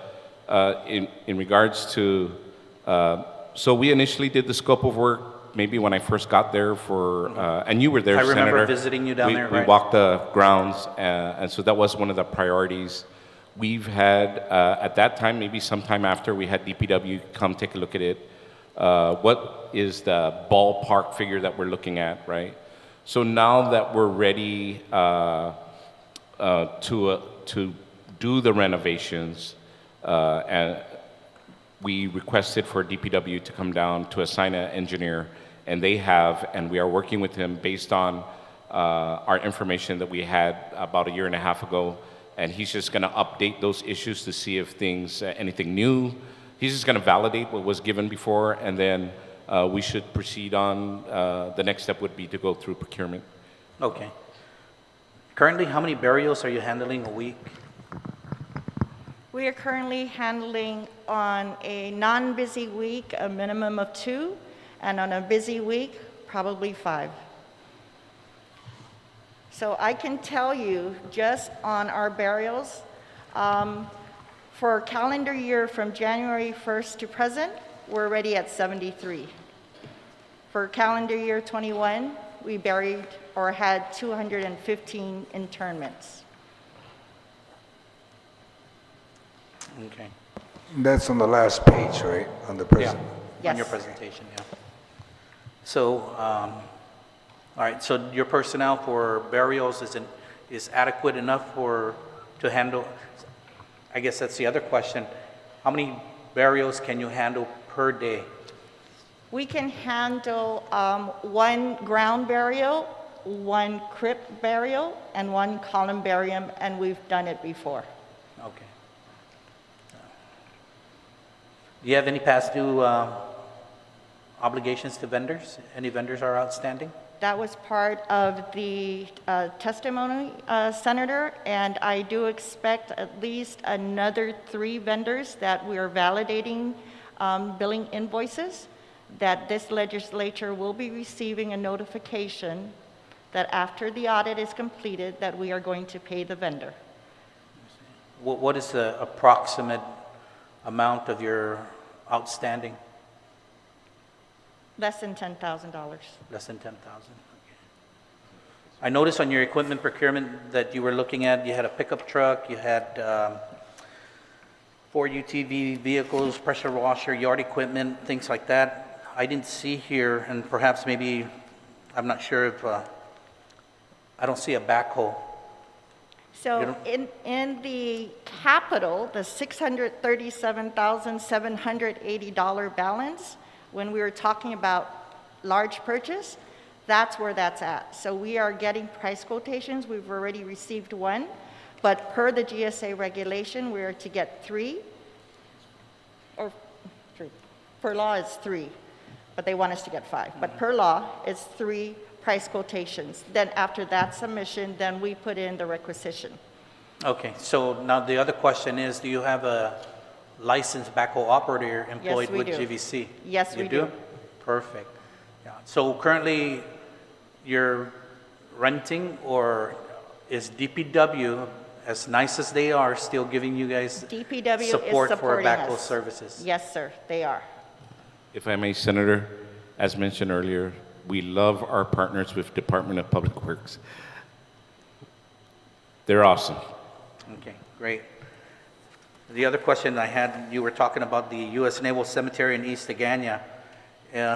S3: in regards to, so we initially did the scope of work maybe when I first got there and you were there,
S6: I remember
S3: Senator.
S6: visiting you down there,
S3: We
S6: right?
S3: walked the grounds, and so that was one of the priorities. We've had, at that time, maybe sometime after, we had DPW come take a look at it. What is the ballpark figure that we're looking at, right? So now that we're ready to do the renovations, and we requested for DPW to come down to assign an engineer, and they have, and we are working with him based on our information that we had about a year and a half ago, and he's just going to update those issues to see if things, anything new. He's just going to validate what was given before, and then we should proceed on. The next step would be to go through procurement.
S6: Okay. Currently, how many burials are you handling a week?
S4: We are currently handling on a non-busy week a minimum of 2, and on a busy week, probably 5. So I can tell you, just on our burials, for calendar year from January 1st to present, we're already at 73. For calendar year 21, we buried or had 215 internments.
S6: Okay.
S1: That's on the last page, right, on the present?
S6: On your
S4: Yes.
S6: presentation, yeah. So, all right, so your personnel for burials is adequate enough to handle, I guess that's the other question. How many burials can you handle per day?
S4: We can handle 1 ground burial, 1 crypt burial, and 1 columbarium, and we've done it before.
S6: Okay. Do you have any past due obligations to vendors? Any vendors are outstanding?
S4: That was part of the testimony, Senator, and I do expect at least another 3 vendors that we are validating billing invoices, that this legislature will be receiving a notification that after the audit is completed, that we are going to pay the vendor.
S6: What is the approximate amount of your outstanding?
S4: Less than $10,000.
S6: Less than 10,000. Okay. I noticed on your equipment procurement that you were looking at, you had a pickup truck, you had 4 UTV vehicles, pressure washer, yard equipment, things like that. I didn't see here, and perhaps maybe, I'm not sure if, I don't see a backhoe.
S4: So in the capital, the $637,780 balance, when we were talking about large purchase, that's where that's at. So we are getting price quotations. We've already received 1, but per the GSA regulation, we are to get 3 or 3. Per law, it's 3, but they want us to get 5. But per law, it's 3 price quotations. Then after that submission, then we put in the requisition.
S6: Okay, so now the other question is, do you have a licensed backhoe operator employed
S4: we
S6: with
S4: do.
S6: GVC?
S4: Yes,
S6: You
S4: we do.
S6: Perfect. Yeah. So currently, you're renting, or is DPW, as nice as they are, still giving you guys
S4: DPW is
S6: support for
S4: supporting
S6: backhoe
S4: us.
S6: services?
S4: Yes, sir, they are.
S3: If I may, Senator, as mentioned earlier, we love our partners with Department of Public Works. They're awesome.
S6: Okay, great. The other question I had, you were talking about the U.S. Naval Cemetery in East Agana.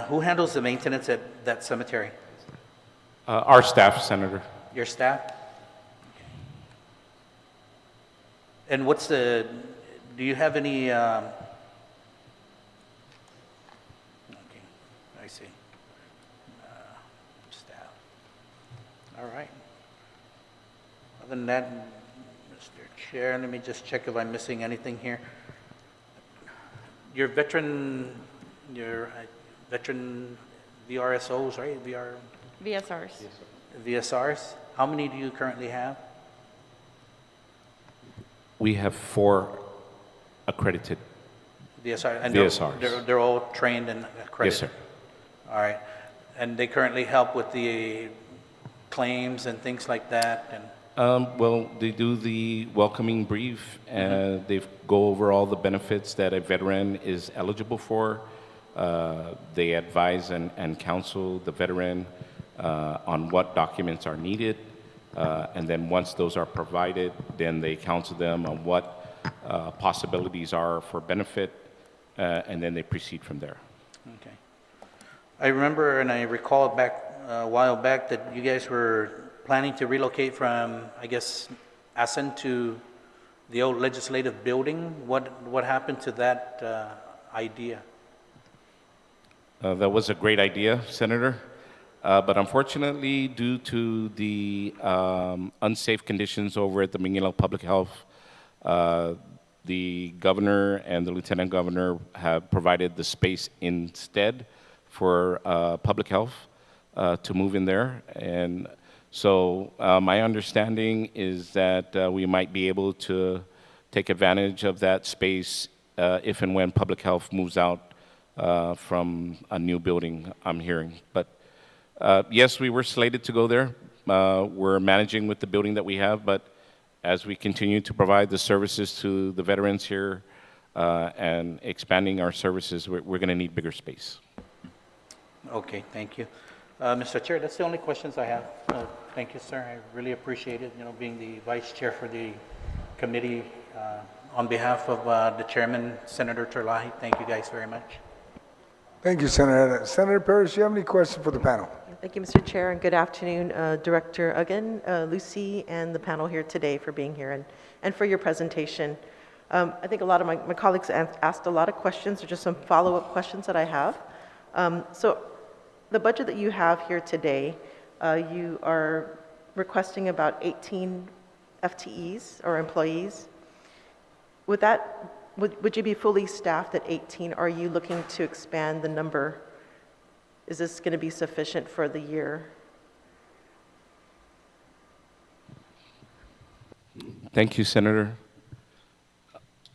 S6: Who handles the maintenance at that cemetery?
S3: Our staff, Senator.
S6: Your staff? Okay. And do you have any, okay, I see. Staff. All right. Other than that, Mr. Chair, let me just check if I'm missing anything here. Your veteran VRSOs, right?
S4: VSRs.
S6: VSRs, how many do you currently have?
S3: We have 4 accredited.
S6: VSR, and
S3: VSRs.
S6: they're all trained and accredited?
S3: Yes, sir.
S6: All right. And they currently help with the claims and things like that? And
S3: Well, they do the welcoming brief, and they go over all the benefits that a veteran is eligible for. They advise and counsel the veteran on what documents are needed, and then once those are provided, then they counsel them on what possibilities are for benefit, and then they proceed from there.
S6: okay. I remember and I recall back a while back that you guys were planning to relocate from, I guess, Assen to the old legislative building. What happened to that idea?
S3: That was a great idea, Senator. But unfortunately, due to the unsafe conditions over at the Manila Public Health, the governor and the lieutenant governor have provided the space instead for public health to move in there. And so my understanding is that we might be able to take advantage of that space if and when public health moves out from a new building, I'm hearing. But yes, we were slated to go there. We're managing with the building that we have, but as we continue to provide the services to the veterans here and expanding our services, we're going to need bigger space.
S6: Okay, thank you. Mr. Chair, that's the only questions I have. Thank you, sir. I really appreciate it, being the vice chair for the committee. On behalf of the chairman, Senator Terlahi, thank you guys very much.
S1: Thank you, Senator. Senator Perez, do you have any questions for the panel?
S7: Thank you, Mr. Chair, and good afternoon, Director Uggan, Lucy, and the panel here today for being here and for your presentation. I think a lot of my colleagues asked a lot of questions, or just some follow-up questions that I have. So the budget that you have here today, you are requesting about 18 FTEs or employees. Would you be fully staffed at 18? Are you looking to expand the number? Is this going to be sufficient for the year?
S3: Thank you, Senator.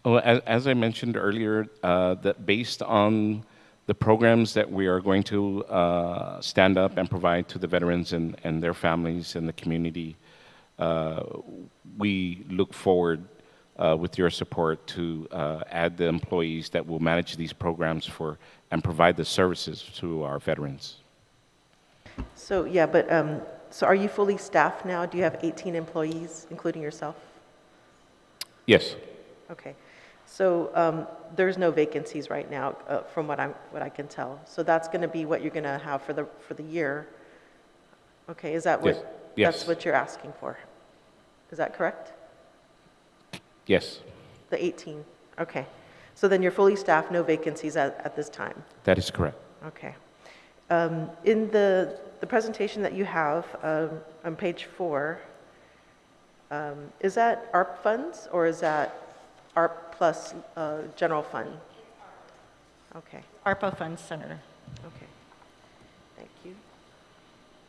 S3: Oh, as I mentioned earlier, that based on the programs that we are going to stand up and provide to the veterans and their families and the community, we look forward with your support to add the employees that will manage these programs for and provide the services to our veterans.
S7: So yeah, but so are you fully staffed now? Do you have 18 employees, including yourself?
S3: Yes.
S7: Okay. So there's no vacancies right now, from what I can tell. So that's going to be what you're going to have for the year. Okay. Is that what?
S3: Yes.
S7: That's what you're asking for. Is that correct?
S3: Yes.
S7: The 18. Okay. So then you're fully staffed, no vacancies at this time.
S3: That is correct.
S7: Okay. In the presentation that you have on page 4, is that ARP funds or is that ARP plus general fund? Okay,
S4: ARPA funds, Senator.
S7: okay. Thank you.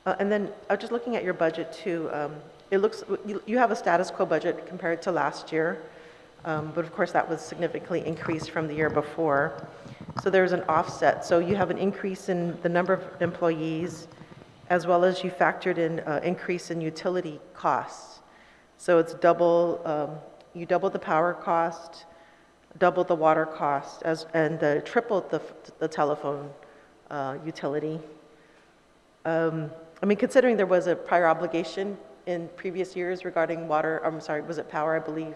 S7: And then, just looking at your budget too, it looks, you have a status quo budget compared to last year, but of course that was significantly increased from the year before. So there's an offset. So you have an increase in the number of employees, as well as you factored in increase in utility costs. So it's double, you doubled the power cost, doubled the water cost, and tripled the telephone utility. I mean, considering there was a prior obligation in previous years regarding water, I'm sorry, was it power, I believe?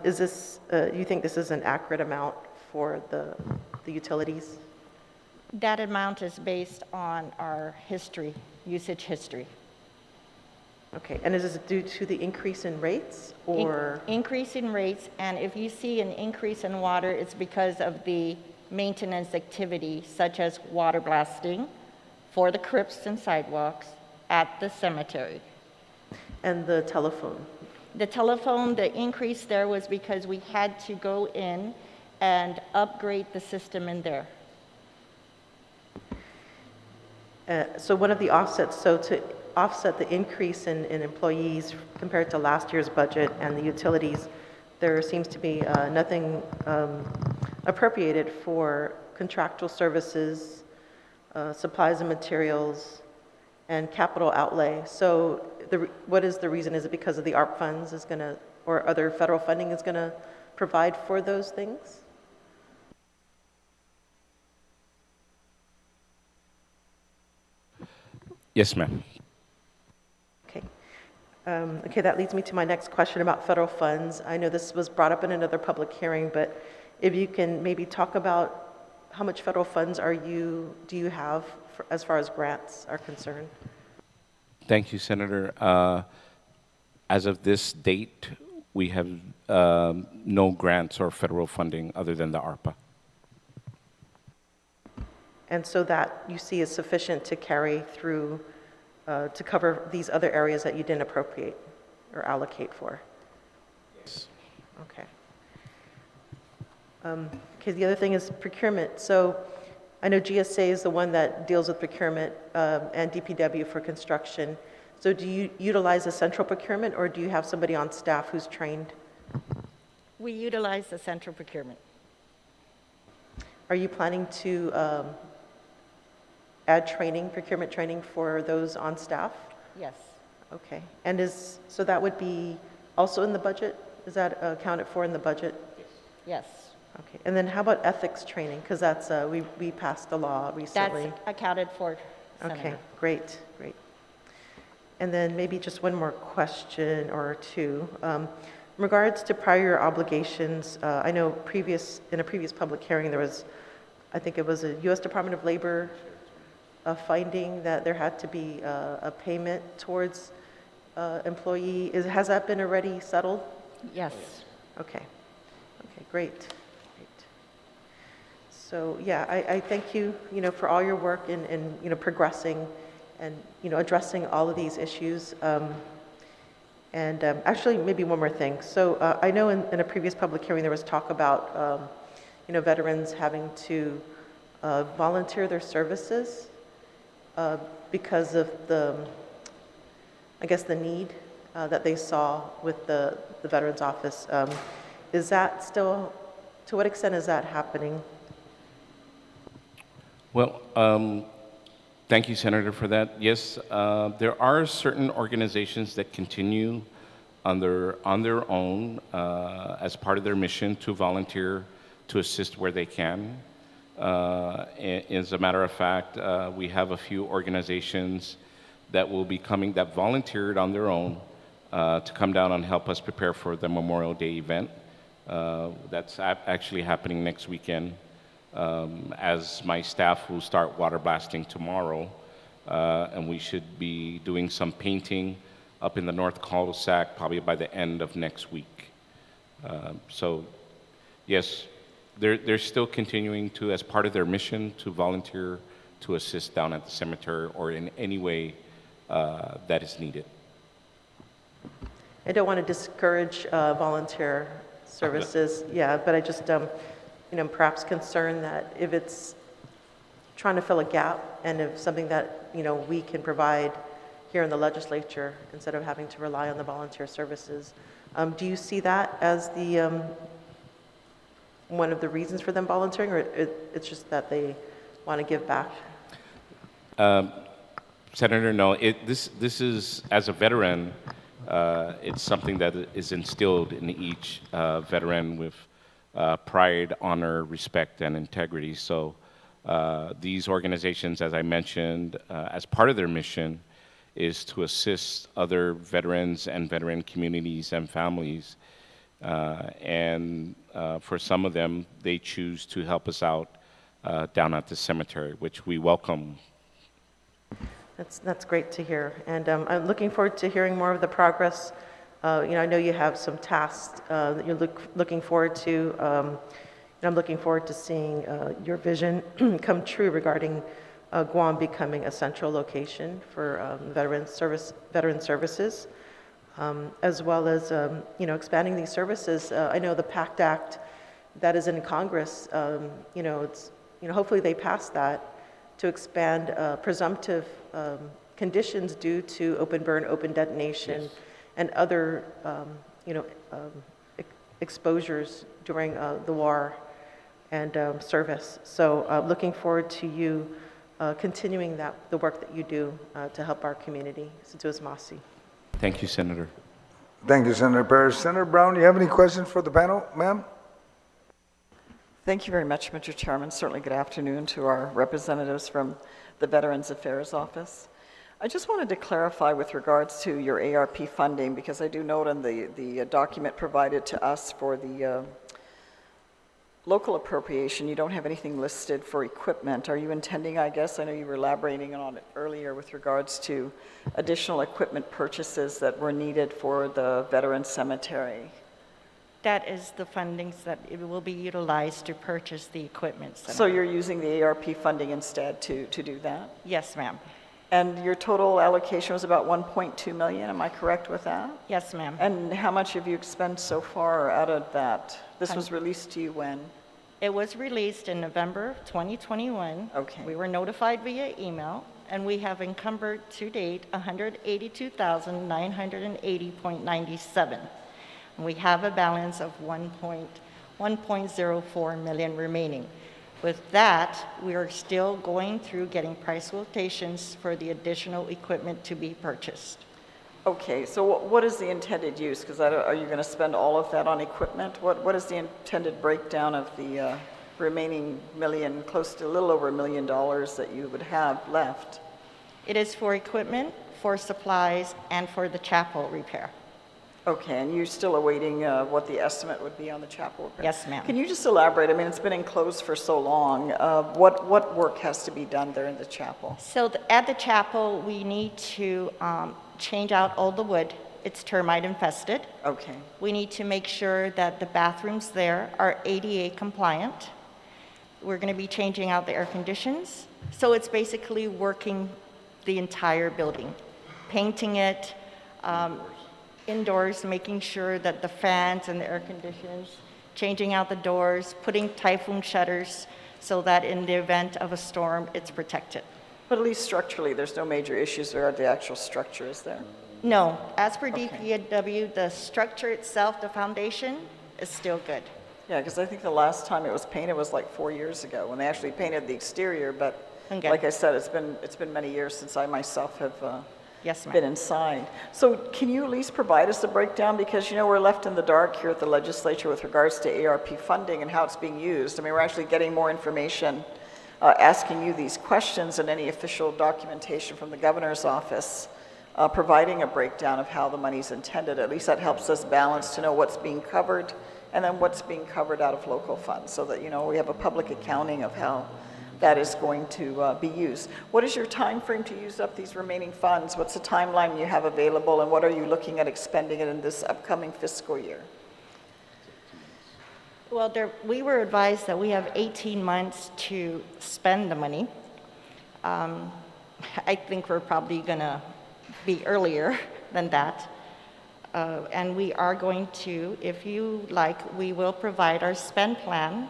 S7: Is this, you think this is an accurate amount for the utilities?
S4: That amount is based on our history, usage history.
S7: Okay, and is this due to the increase in rates, or?
S4: Increase in rates, and if you see an increase in water, it's because of the maintenance activity, such as water blasting for the crypts and sidewalks at the cemetery.
S7: And the telephone?
S4: The telephone, the increase there was because we had to go in and upgrade the system in there.
S7: So one of the offsets, so to offset the increase in employees compared to last year's budget and the utilities, there seems to be nothing appropriated for contractual services, supplies and materials, and capital outlay. So what is the reason? Is it because of the ARP funds is going to, or other federal funding is going to provide for those things?
S3: Yes, ma'am.
S7: Okay. Okay, that leads me to my next question about federal funds. I know this was brought up in another public hearing, but if you can maybe talk about how much federal funds do you have as far as grants are concerned?
S3: Thank you, Senator. As of this date, we have no grants or federal funding other than the ARPA.
S7: And so that you see is sufficient to carry through, to cover these other areas that you didn't appropriate or allocate for?
S3: Yes.
S7: Okay. Okay, the other thing is procurement. So I know GSA is the one that deals with procurement and DPW for construction. So do you utilize a central procurement, or do you have somebody on staff who's trained?
S4: We utilize the central procurement.
S7: Are you planning to add training, procurement training for those on staff?
S4: Yes.
S7: Okay. And so that would be also in the budget? Is that accounted for in the budget?
S4: Yes.
S7: Okay. And then how about ethics training? Because that's, we passed the law recently.
S4: That's accounted for, Senator.
S7: Okay, great, great. And then maybe just one more question or two. In regards to prior obligations, I know in a previous public hearing, there was, I think it was a U.S. Department of Labor finding that there had to be a payment towards employee. Has that been already settled?
S4: Yes.
S7: Okay. Okay, great. So yeah, I thank you, for all your work in, progressing and, addressing all of these issues. And actually, maybe one more thing. So I know in a previous public hearing, there was talk about, veterans having to volunteer their services because of the need that they saw with the Veterans Office. Is that still, to what extent is that happening?
S3: Well, thank you, Senator, for that. Yes, there are certain organizations that continue on their own as part of their mission to volunteer to assist where they can. As a matter of fact, we have a few organizations that will be coming, that volunteered on their own to come down and help us prepare for the Memorial Day event. That's actually happening next weekend. As my staff will start water blasting tomorrow, and we should be doing some painting up in the North Cul-de-sac probably by the end of next week. So, yes, they're still continuing to, as part of their mission, to volunteer to assist down at the cemetery or in any way that is needed.
S7: I don't want to discourage volunteer services, yeah, but I just, perhaps concerned that if it's trying to fill a gap and if something that, we can provide here in the legislature instead of having to rely on the volunteer services. Do you see that as the one of the reasons for them volunteering, or it's just that they want to give back?
S3: Senator, no, this is, as a veteran, it's something that is instilled in each veteran with pride, honor, respect, and integrity. So these organizations, as I mentioned, as part of their mission, is to assist other veterans and veteran communities and families. And for some of them, they choose to help us out down at the cemetery, which we welcome.
S7: That's great to hear. And I'm looking forward to hearing more of the progress. I know you have some tasks that you're looking forward to. I'm looking forward to seeing your vision come true regarding Guam becoming a central location for veteran services, as well as expanding these services. I know the PACT Act that is in Congress. Hopefully they pass that to expand presumptive conditions due to open burn, open detonation, yes, and other exposures during the war and service. So looking forward to you continuing the work that you do to help our community. Situas Masi.
S3: Thank you, Senator.
S1: Thank you, Senator Perez. Senator Brown, do you have any questions for the panel, ma'am?
S8: Thank you very much, Mr. Chairman. Certainly good afternoon to our representatives from the Veterans Affairs Office. I just wanted to clarify with regards to your ARP funding, because I do note in the document provided to us for the local appropriation, you don't have anything listed for equipment. Are you intending, I guess, I know you were elaborating on it earlier with regards to additional equipment purchases that were needed for the veteran cemetery?
S4: That is the fundings that it will be utilized to purchase the equipment.
S8: So you're using the ARP funding instead to do that?
S4: Yes, ma'am.
S8: And your total allocation was about 1.2 million, am I correct with that?
S4: Yes, ma'am.
S8: And how much have you expended so far out of that? This was released to you when?
S4: It was released in November 2021.
S8: Okay.
S4: We were notified via email, and we have encumbered to date $182,980.97. And we have a balance of 1.04 million remaining. With that, we are still going through getting price quotations for the additional equipment to be purchased.
S8: Okay, so what is the intended use? Because are you going to spend all of that on equipment? What is the intended breakdown of the remaining million, close to a little over $1 million that you would have left?
S4: It is for equipment, for supplies, and for the chapel repair.
S8: Okay, and you're still awaiting what the estimate would be on the chapel repair?
S4: Yes, ma'am.
S8: Can you just elaborate? I mean, it's been enclosed for so long. What work has to be done there in the chapel?
S4: So at the chapel, we need to change out all the wood. It's termite infested.
S8: Okay.
S4: We need to make sure that the bathrooms there are ADA compliant. We're going to be changing out the air conditions. So it's basically working the entire building, painting it, indoors, making sure that the fans and the air conditioners, changing out the doors, putting typhoon shutters so that in the event of a storm, it's protected.
S8: But at least structurally, there's no major issues regarding the actual structure, is there?
S4: No. As per DPW, the structure itself, the foundation, is still good.
S8: Yeah, because I think the last time it was painted was like 4 years ago when they actually painted the exterior. But
S4: Okay.
S8: like I said, it's been many years since I myself have
S4: Yes, ma'am.
S8: been inside. So can you at least provide us a breakdown? Because, we're left in the dark here at the legislature with regards to ARP funding and how it's being used. I mean, we're actually getting more information, asking you these questions and any official documentation from the governor's office, providing a breakdown of how the money's intended. At least that helps us balance to know what's being covered and then what's being covered out of local funds so that, we have a public accounting of how that is going to be used. What is your time frame to use up these remaining funds? What's the timeline you have available, and what are you looking at expending it in this upcoming fiscal year?
S4: Well, we were advised that we have 18 months to spend the money. I think we're probably going to be earlier than that. And we are going to, if you like, we will provide our spend plan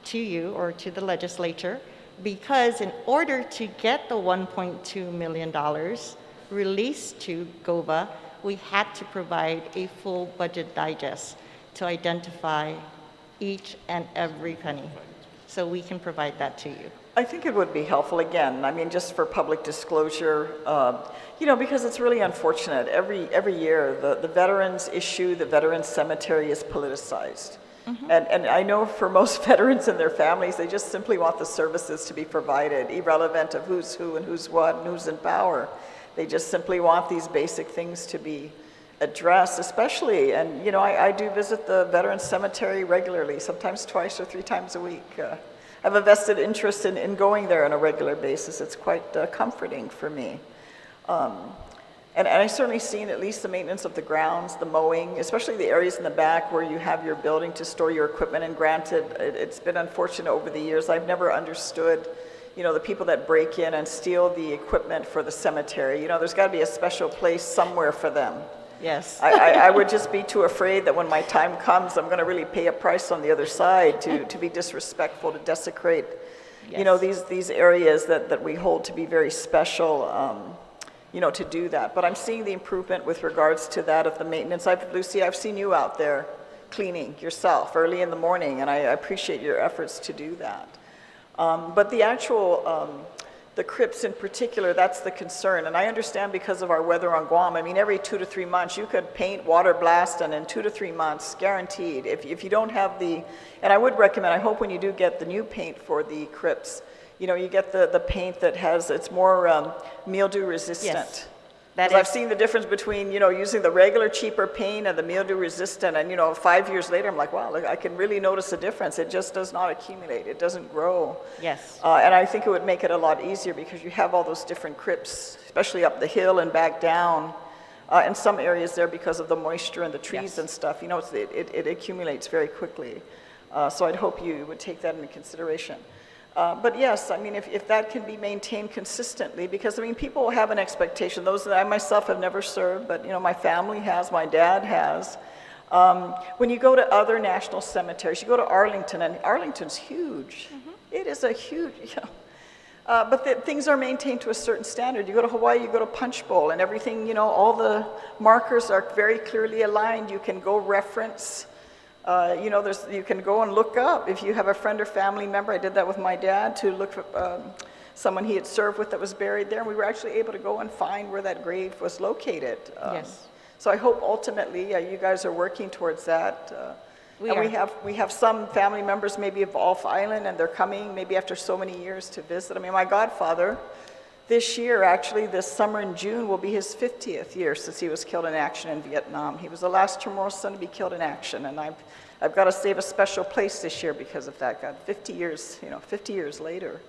S4: to you or to the legislature, because in order to get the $1.2 million released to Gova, we had to provide a full budget digest to identify each and every penny. So we can provide that to you.
S8: I think it would be helpful, again, I mean, just for public disclosure, you know, because it's really unfortunate. Every year, the veterans issue, the Veterans Cemetery is politicized. And I know for most veterans and their families, they just simply want the services to be provided, irrelevant of who's who and who's what and who's in power. They just simply want these basic things to be addressed, especially, and you know, I do visit the Veterans Cemetery regularly, sometimes twice or 3 times a week. I have a vested interest in going there on a regular basis. It's quite comforting for me. And I've certainly seen at least the maintenance of the grounds, the mowing, especially the areas in the back where you have your building to store your equipment. And granted, it's been unfortunate over the years. I've never understood, you know, the people that break in and steal the equipment for the cemetery. You know, there's got to be a special place somewhere for them.
S4: Yes.
S8: I would just be too afraid that when my time comes, I'm going to really pay a price on the other side to be disrespectful, to desecrate, you know, these areas that we hold to be very special. You know, to do that. But I'm seeing the improvement with regards to that of the maintenance. Lucy, I've seen you out there cleaning yourself early in the morning, and I appreciate your efforts to do that. But the actual, the crypts in particular, that's the concern. And I understand because of our weather on Guam, I mean, every 2 to 3 months, you could paint, water blast, and in 2 to 3 months, guaranteed. If you don't have the, and I would recommend, I hope when you do get the new paint for the crypts, you know, you get the paint that has, it's more mildew resistant.
S4: Yes.
S8: Because I've seen the difference between, you know, using the regular cheaper paint and the mildew resistant, and you know, 5 years later, I'm like, wow, look, I can really notice a difference. It just does not accumulate. It doesn't grow.
S4: Yes.
S8: And I think it would make it a lot easier because you have all those different crypts, especially up the hill and back down. In some areas there, because of the moisture and the trees and stuff, you know, it accumulates very quickly. So I'd hope you would take that into consideration. But yes, I mean, if that can be maintained consistently, because I mean, people have an expectation. Those that I myself have never served, but you know, my family has, my dad has. When you go to other national cemeteries, you go to Arlington, and Arlington's huge. It is a huge, you know, but things are maintained to a certain standard. You go to Hawaii, you go to Punch Bowl, and everything, you know, all the markers are very clearly aligned. You can go reference. You know, you can go and look up if you have a friend or family member. I did that with my dad to look for someone he had served with that was buried there. And we were actually able to go and find where that grave was located.
S4: Yes.
S8: So I hope ultimately you guys are working towards that. We have some family members maybe of off island, and they're coming maybe after so many years to visit. I mean, my godfather, this year, actually, this summer in June, will be his 50th year since he was killed in action in Vietnam. He was the last Chamorro son to be killed in action, and I've got to save a special place this year because of that. God, 50 years, you know, 50 years later.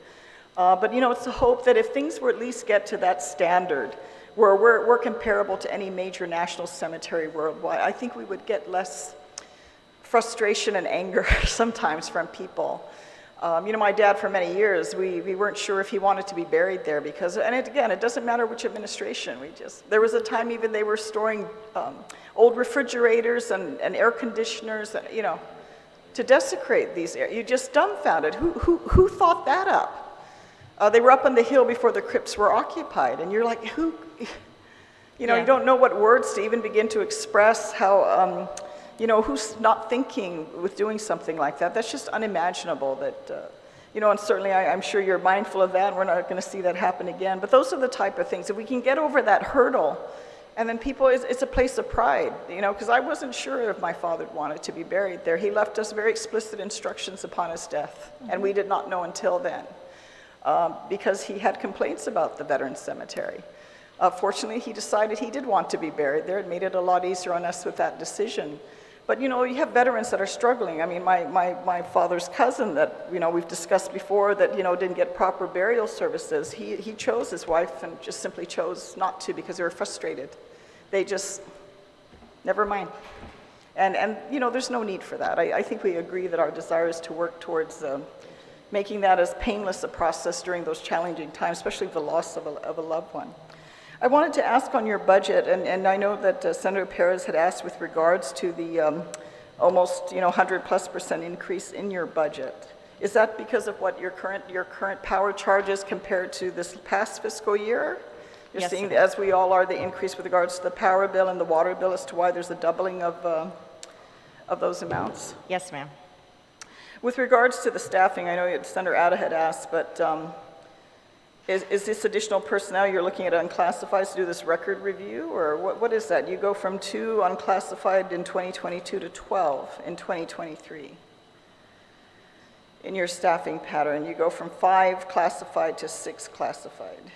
S8: But, you know, it's a hope that if things were at least get to that standard, where we're comparable to any major national cemetery worldwide, I think we would get less frustration and anger sometimes from people. You know, my dad, for many years, we weren't sure if he wanted to be buried there because, and again, it doesn't matter which administration. There was a time even they were storing old refrigerators and air conditioners, you know, to desecrate these areas. You're just dumbfounded. Who thought that up? They were up on the hill before the crypts were occupied, and you're like, who? You know, you don't know what words to even begin to express how. You know, who's not thinking with doing something like that? That's just unimaginable that, you know, and certainly I'm sure you're mindful of that, and we're not going to see that happen again. But those are the type of things. If we can get over that hurdle, and then people, it's a place of pride, you know, because I wasn't sure if my father wanted to be buried there. He left us very explicit instructions upon his death, and we did not know until then, because he had complaints about the Veterans Cemetery. Fortunately, he decided he did want to be buried there. It made it a lot easier on us with that decision. But, you know, you have veterans that are struggling. I mean, my father's cousin that, you know, we've discussed before that, you know, didn't get proper burial services. He chose his wife and just simply chose not to because they were frustrated. They just, never mind. And you know, there's no need for that. I think we agree that our desire is to work towards making that as painless a process during those challenging times, especially the loss of a loved one. I wanted to ask on your budget, and I know that Senator Perez had asked with regards to the almost, you know, 100+% increase in your budget. Is that because of what your current power charges compared to this past fiscal year? You're
S4: Yes,
S8: seeing,
S4: ma'am.
S8: as we all are, the increase with regards to the power bill and the water bill as to why there's a doubling of those amounts?
S4: Yes, ma'am.
S8: With regards to the staffing, I know Senator Ada had asked, but is this additional personnel you're looking at unclassified to do this record review, or what is that? You go from 2 unclassified in 2022 to 12 in 2023. In your staffing pattern, you go from 5 classified to 6 classified.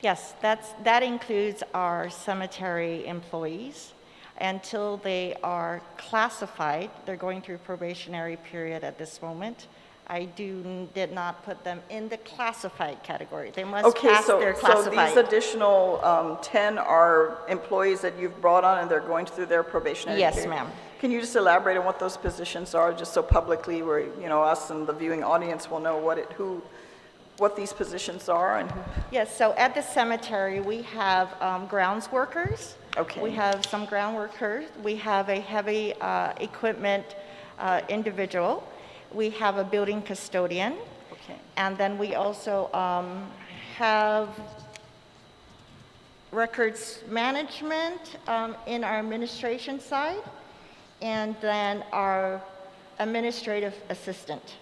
S4: Yes, that includes our cemetery employees. Until they are classified, they're going through probationary period at this moment. I did not put them in the classified category. They must pass their
S8: So
S4: classified.
S8: these additional 10 are employees that you've brought on and they're going through their probationary period?
S4: Yes, ma'am.
S8: Can you just elaborate on what those positions are, just so publicly, where, you know, us and the viewing audience will know what these positions are and who?
S4: Yes, so at the cemetery, we have grounds workers.
S8: Okay.
S4: We have some ground workers. We have a heavy equipment individual. We have a building custodian.
S8: Okay.
S4: And then we also have records management in our administration side, and then our administrative assistant.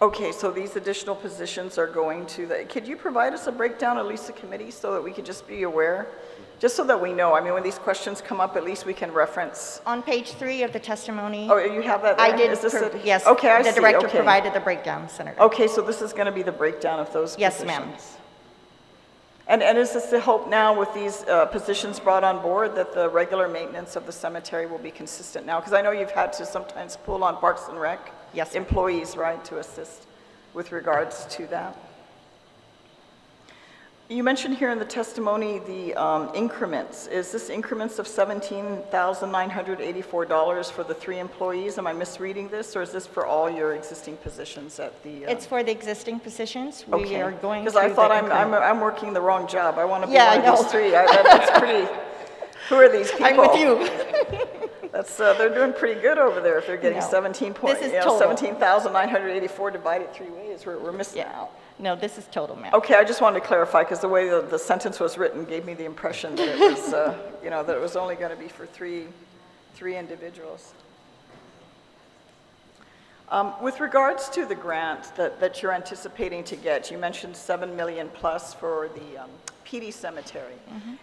S8: Okay, so these additional positions are going to could you provide us a breakdown, at least the committee, so that we could just be aware? Just so that we know, I mean, when these questions come up, at least we can reference.
S4: On page 3 of the testimony.
S8: Oh, you have that there?
S4: I did,
S8: Is this it?
S4: yes.
S8: Okay, I see,
S4: The director
S8: okay.
S4: provided the breakdown, Senator.
S8: Okay, so this is going to be the breakdown of those
S4: Yes,
S8: positions?
S4: ma'am.
S8: And is this the hope now with these positions brought on board that the regular maintenance of the cemetery will be consistent now? Because I know you've had to sometimes pull on Parks and Rec.
S4: Yes, ma'am.
S8: Employees, right, to assist with regards to that. You mentioned here in the testimony the increments. Is this increments of $17,984 for the 3 employees? Am I misreading this, or is this for all your existing positions at the?
S4: It's for the existing positions. We are going
S8: Because
S4: through
S8: I thought
S4: the
S8: I'm working the wrong job. I want to be
S4: Yeah,
S8: one
S4: I
S8: of these
S4: know.
S8: 3. That's pretty. Who are these people?
S4: I'm with you.
S8: That's they're doing pretty good over there if they're getting
S4: No.
S8: 17 points.
S4: This is total.
S8: 17,984 divided 3 ways. We're missing
S4: Yeah.
S8: out.
S4: No, this is total, ma'am.
S8: Okay, I just wanted to clarify because the way the sentence was written gave me the impression that it was, you know, that it was only going to be for three individuals. With regards to the grant that you're anticipating to get, you mentioned $7 million plus for the PD cemetery.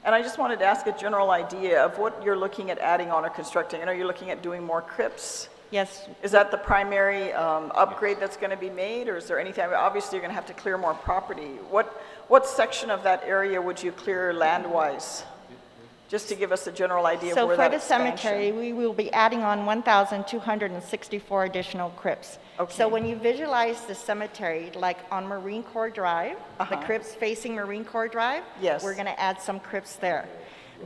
S8: And I just wanted to ask a general idea of what you're looking at adding on or constructing. I know you're looking at doing more crypts.
S4: Yes,
S8: Is that the primary upgrade that's going to be made, or is there anything? I mean, obviously, you're going to have to clear more property. What section of that area would you clear land-wise? Just to give us a general idea of
S4: so
S8: where
S4: for
S8: that
S4: the
S8: expansion.
S4: cemetery, we will be adding on 1,264 additional crypts.
S8: Okay.
S4: So when you visualize the cemetery, like on Marine Corps Drive, the crypts facing Marine Corps Drive,
S8: Yes.
S4: we're going to add some crypts there.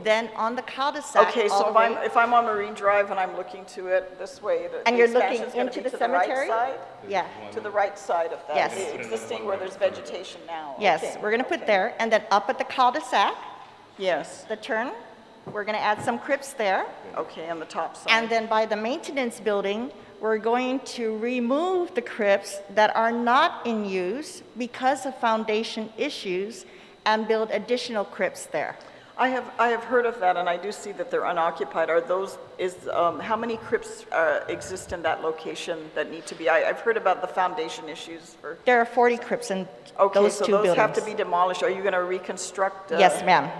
S4: Then on the cul-de-sac,
S8: Okay,
S4: all
S8: so
S4: the way-
S8: if I'm on Marine Drive and I'm looking to it this way,
S4: and
S8: the
S4: you're looking
S8: expansion's gonna
S4: into
S8: be
S4: the
S8: to right
S4: cemetery,
S8: side?
S4: yeah,
S8: To the right side of that?
S4: Yes.
S8: The existing where there's vegetation now?
S4: yes,
S8: Okay,
S4: we're going to put
S8: okay.
S4: there, and then up at the cul-de-sac,
S8: Yes,
S4: the turn, we're going to add some crypts there.
S8: okay, on the top side.
S4: And then by the maintenance building, we're going to remove the crypts that are not in use because of foundation issues and build additional crypts there.
S8: I have heard of that, and I do see that they're unoccupied. Are those, how many crypts exist in that location that need to be, I've heard about the foundation issues for,
S4: There are 40 crypts in
S8: okay,
S4: those
S8: so
S4: two
S8: those
S4: buildings.
S8: have to be demolished. Are you going to reconstruct?
S4: Yes, ma'am.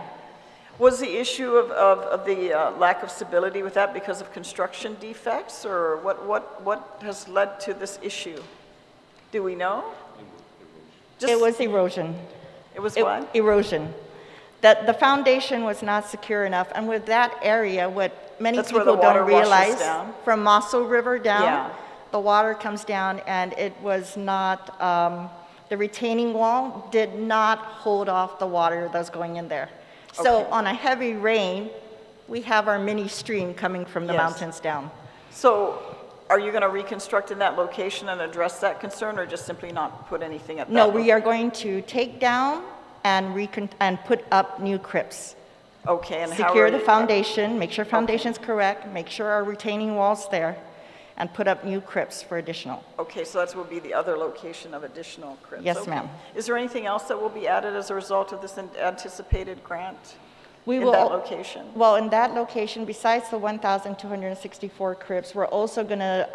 S8: Was the issue of the lack of stability with that because of construction defects, or what has led to this issue? Do we know?
S4: It was erosion.
S8: It was what?
S4: Erosion. That the foundation was not secure enough, and with that area, what many
S8: That's where
S4: people
S8: the water
S4: don't
S8: washes
S4: realize,
S8: down.
S4: from Mossel River down,
S8: Yeah.
S4: the water comes down, and it was not, the retaining wall did not hold off the water that's going in there. So
S8: Okay.
S4: on a heavy rain, we have our mini stream coming from the
S8: Yes.
S4: mountains down.
S8: So are you going to reconstruct in that location and address that concern, or just simply not put anything at that?
S4: No, we are going to take down and put up new crypts.
S8: Okay, and how
S4: Secure
S8: are
S4: the
S8: you-
S4: foundation, make sure foundation's correct, make sure our retaining wall's there, and put up new crypts for additional.
S8: Okay, so that will be the other location of additional crypts.
S4: Yes,
S8: Okay.
S4: ma'am.
S8: Is there anything else that will be added as a result of this anticipated grant
S4: We
S8: in
S4: will,
S8: that location?
S4: Well, in that location, besides the 1,264 crypts, we're also going to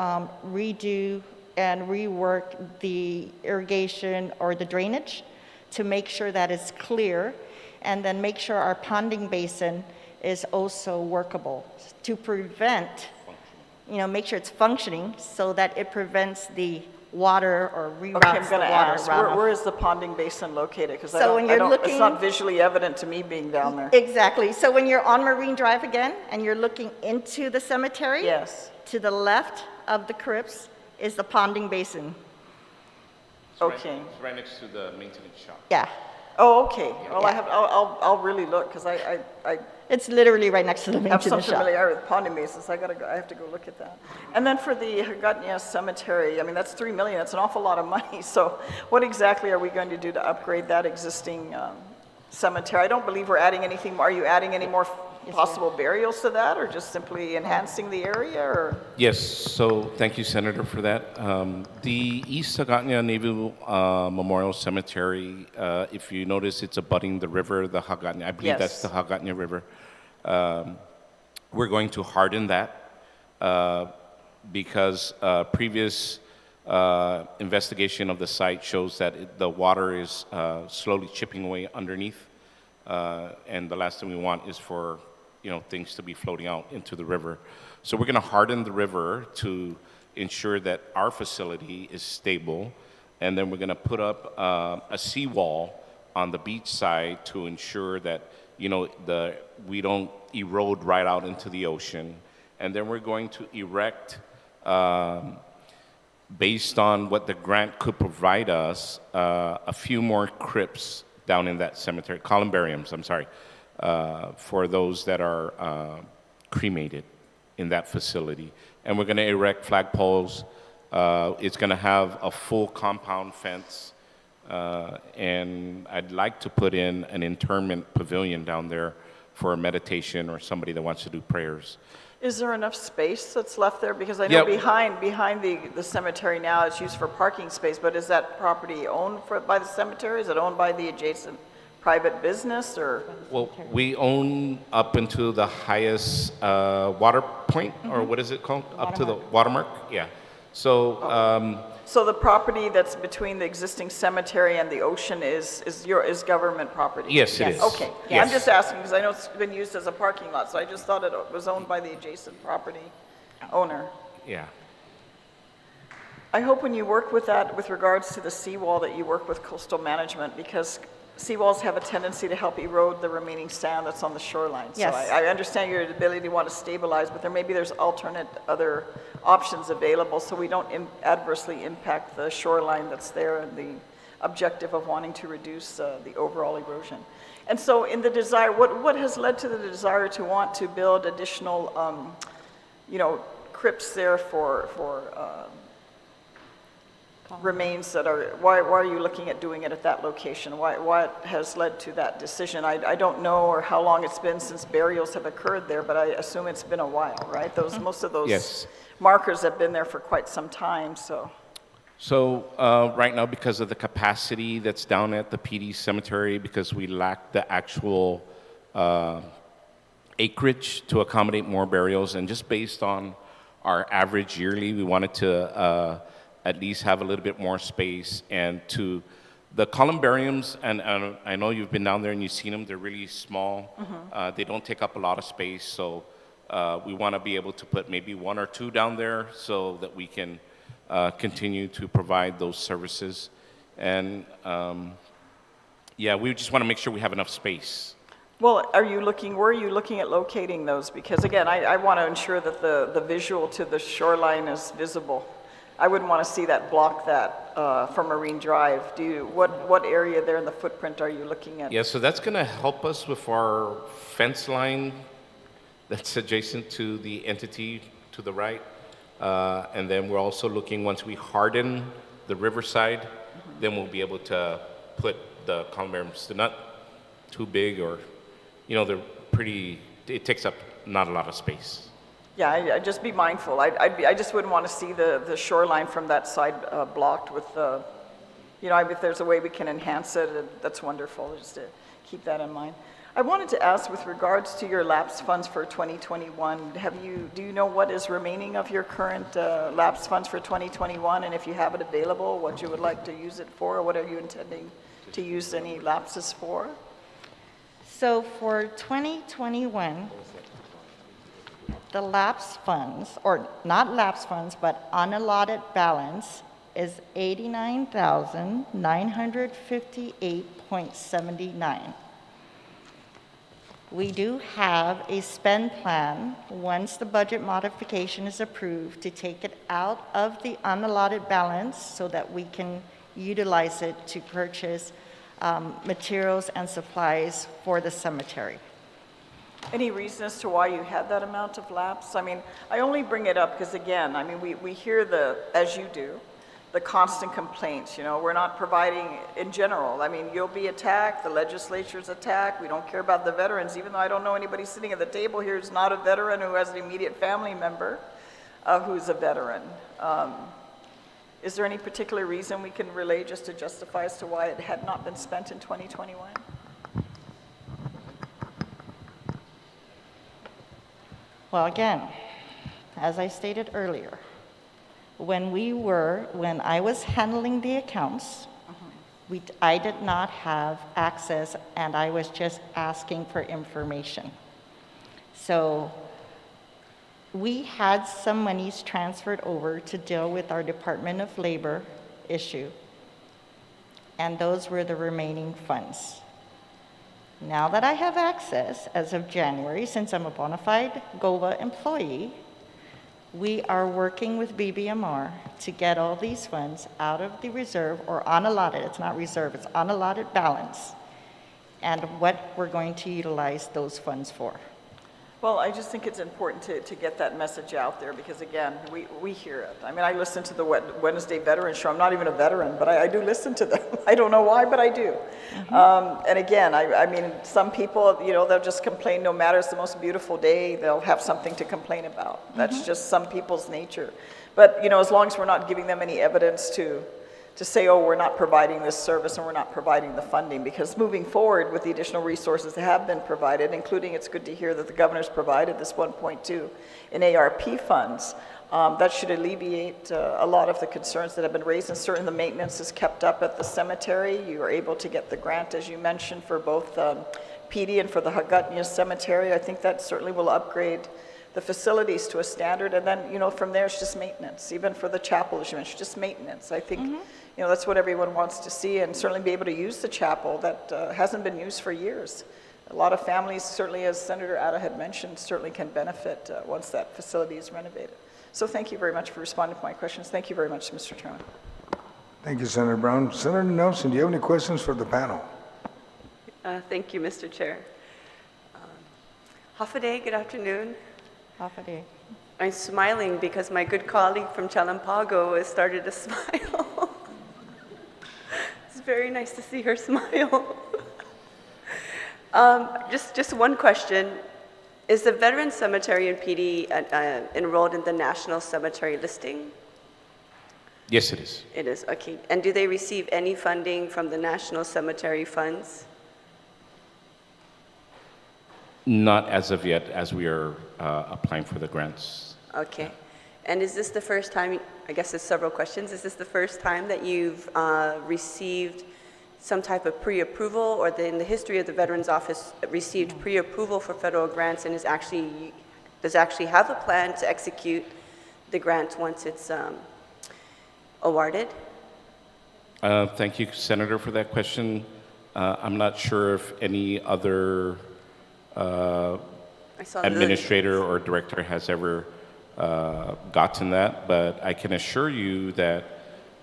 S4: redo and rework the irrigation or the drainage to make sure that it's clear, and then make sure our ponding basin is also workable to prevent, make sure it's functioning so that it prevents the water or reroutes
S8: Okay, I'm
S4: the
S8: going to
S4: water
S8: ask,
S4: runoff.
S8: where is the ponding basin located? Because
S4: So when you're
S8: it's
S4: looking-
S8: not visually evident to me being down there.
S4: Exactly. So when you're on Marine Drive again and you're looking into the cemetery,
S8: Yes.
S4: to the left of the crypts is the ponding basin.
S8: Okay.
S3: It's right next to the maintenance shop.
S4: Yeah,
S8: Oh, okay. Well,
S4: Yeah.
S8: I'll really look, because I
S4: it's literally right next to the
S8: have some
S4: maintenance shop.
S8: familiarity with ponding basins. I have to go look at that. And then for the Haga'hågan Cemetery, I mean, that's $3 million. That's an awful lot of money. So what exactly are we going to do to upgrade that existing cemetery? I don't believe we're adding anything. Are you adding any more possible burials to that, or just simply enhancing the area, or?
S3: Yes, so thank you, Senator, for that. The East Haga'hågan Naval Memorial Cemetery, if you notice, it's abutting the river, the Haga'hågan. I believe that's
S8: Yes.
S3: the Haga'hågan River. We're going to harden that because previous investigation of the site shows that the water is slowly chipping away underneath, and the last thing we want is for things to be floating out into the river. So we're going to harden the river to ensure that our facility is stable, and then we're going to put up a seawall on the beach side to ensure that we don't erode right out into the ocean. And then we're going to erect, based on what the grant could provide us, a few more crypts down in that cemetery, columbariums, I'm sorry, for those that are cremated in that facility. And we're going to erect flagpoles. It's going to have a full compound fence. And I'd like to put in an interment pavilion down there for a meditation or somebody that wants to do prayers.
S8: Is there enough space that's left there? Because I know
S3: Yeah.
S8: behind the cemetery now, it's used for parking space, but is that property owned by the cemetery? Is it owned by the adjacent private business, or?
S3: Well, we own up into the highest water point, or what is it called? Up to the watermark? Yeah. So,
S8: So the property that's between the existing cemetery and the ocean is government property?
S3: yes, it is.
S8: Okay.
S3: Yes.
S8: I'm just asking because I know it's been used as a parking lot, so I just thought it was owned by the adjacent property owner.
S3: Yeah.
S8: I hope when you work with that, with regards to the seawall, that you work with coastal management, because seawalls have a tendency to help erode the remaining sand that's on the shoreline.
S4: Yes.
S8: So I understand your ability to want to stabilize, but there's alternate other options available, so we don't adversely impact the shoreline that's there and the objective of wanting to reduce the overall erosion. And so in the desire, what has led to the desire to want to build additional, crypts there for remains that are, why are you looking at doing it at that location? What has led to that decision? I don't know or how long it's been since burials have occurred there, but I assume it's been a while, right? Most of those
S3: Yes.
S8: markers have been there for quite some time, so.
S3: So right now, because of the capacity that's down at the PD cemetery, because we lack the actual acreage to accommodate more burials, and just based on our average yearly, we wanted to at least have a little bit more space. And to the columbariums, and I know you've been down there and you've seen them, they're really small. They don't take up a lot of space, so we want to be able to put maybe one or two down there so that we can continue to provide those services. And we just want to make sure we have enough space.
S8: Well, where are you looking at locating those? Because again, I want to ensure that the visual to the shoreline is visible. I wouldn't want to see that block that from Marine Drive. What area there in the footprint are you looking at?
S3: Yeah, so that's going to help us with our fence line that's adjacent to the entity to the right. And then we're also looking, once we harden the riverside, then we'll be able to put the columbariums. They're not too big, or, they're pretty, it takes up not a lot of space.
S8: Yeah, I'd just be mindful. I just wouldn't want to see the shoreline from that side blocked with, if there's a way we can enhance it, that's wonderful, just to keep that in mind. I wanted to ask with regards to your lapse funds for 2021, do you know what is remaining of your current lapse funds for 2021? And if you have it available, what you would like to use it for, or what are you intending to use any lapses for?
S4: So for 2021, the lapse funds, or not lapse funds, but unallotted balance is $89,958.79. We do have a spend plan once the budget modification is approved to take it out of the unallotted balance so that we can utilize it to purchase materials and supplies for the cemetery.
S8: Any reason as to why you had that amount of lapse? I mean, I only bring it up because, again, I mean, we hear as you do, the constant complaints, we're not providing in general. I mean, you'll be attacked, the legislature's attacked, we don't care about the veterans, even though I don't know anybody sitting at the table here who's not a veteran who has an immediate family member who's a veteran. Is there any particular reason we can relay just to justify as to why it had not been spent in 2021?
S4: Well, again, as I stated earlier, when I was handling the accounts, I did not have access, and I was just asking for information. So we had some monies transferred over to deal with our Department of Labor issue, and those were the remaining funds. Now that I have access, as of January, since I'm a bona fide Gova employee, we are working with BBMR to get all these funds out of the reserve, or unallotted, it's not reserve, it's unallotted balance, and what we're going to utilize those funds for.
S8: Well, I just think it's important to get that message out there because, again, we hear it. I mean, I listen to the Wednesday Veteran Show. I'm not even a veteran, but I do listen to them. I don't know why, but I do. And again, I mean, some people, they'll just complain no matter it's the most beautiful day, they'll have something to complain about. That's just some people's nature. But, as long as we're not giving them any evidence to say, oh, we're not providing this service and we're not providing the funding, because moving forward with the additional resources that have been provided, including it's good to hear that the governor's provided this 1.2 in ARP funds, that should alleviate a lot of the concerns that have been raised, and certainly the maintenance is kept up at the cemetery. You are able to get the grant, as you mentioned, for both PD and for the Haga'hågan Cemetery. I think that certainly will upgrade the facilities to a standard, and then, from there it's just maintenance. Even for the chapel, as you mentioned, just maintenance. I think, that's what everyone wants to see, and certainly be able to use the chapel that hasn't been used for years. A lot of families, certainly as Senator Ada had mentioned, certainly can benefit once that facility is renovated. So thank you very much for responding to my questions. Thank you very much, Mr. Chairman.
S1: Thank you, Senator Brown. Senator Nelson, do you have any questions for the panel?
S9: Thank you, Mr. Chair. Hafaday, good afternoon.
S4: Hafaday.
S9: I'm smiling because my good colleague from Chalampago has started to smile. It's very nice to see her smile. Just one question. Is the Veteran Cemetery and PD enrolled in the National Cemetery listing?
S3: Yes, it is.
S9: It is, okay. And do they receive any funding from the National Cemetery funds?
S3: Not as of yet, as we are applying for the grants.
S9: Okay. And is this the first time, I guess there's several questions, is this the first time that you've received some type of pre-approval, or in the history of the Veterans Office received pre-approval for federal grants and does actually have a plan to execute the grant once it's awarded?
S3: Thank you, Senator, for that question. I'm not sure if any other administrator or director has ever gotten that, but I can assure you that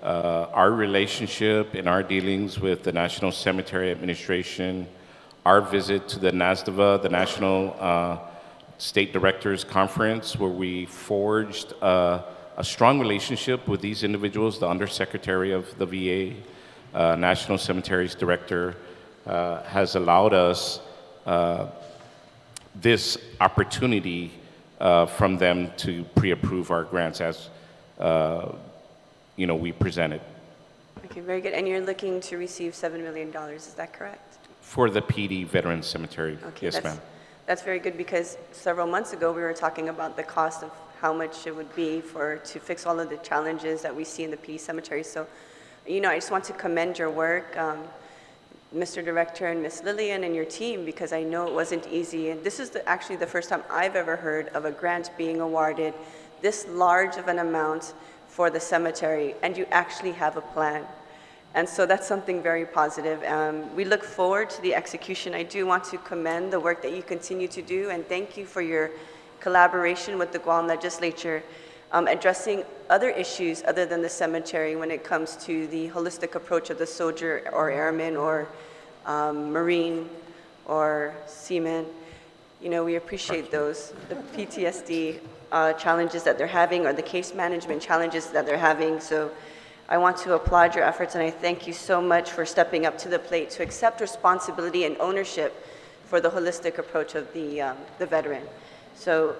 S3: our relationship and our dealings with the National Cemetery Administration, our visit to the NASDVA, the National State Directors Conference, where we forged a strong relationship with these individuals, the Undersecretary of the VA, National Cemeteries Director, has allowed us this opportunity from them to pre-approve our grants as, we presented.
S9: Okay, very good. And you're looking to receive $7 million, is that correct?
S3: For the PD Veterans Cemetery,
S9: Okay,
S3: yes, ma'am.
S9: That's very good because several months ago, we were talking about the cost of how much it would be to fix all of the challenges that we see in the PD cemetery. So, I just want to commend your work, Mr. Director and Ms. Lillian and your team, because I know it wasn't easy. And this is actually the first time I've ever heard of a grant being awarded this large of an amount for the cemetery, and you actually have a plan. And so that's something very positive. We look forward to the execution. I do want to commend the work that you continue to do, and thank you for your collaboration with the Guam legislature, addressing other issues other than the cemetery when it comes to the holistic approach of the soldier or airman or Marine or seaman. We appreciate those, the PTSD challenges that they're having or the case management challenges that they're having. So I want to applaud your efforts, and I thank you so much for stepping up to the plate to accept responsibility and ownership for the holistic approach of the veteran. So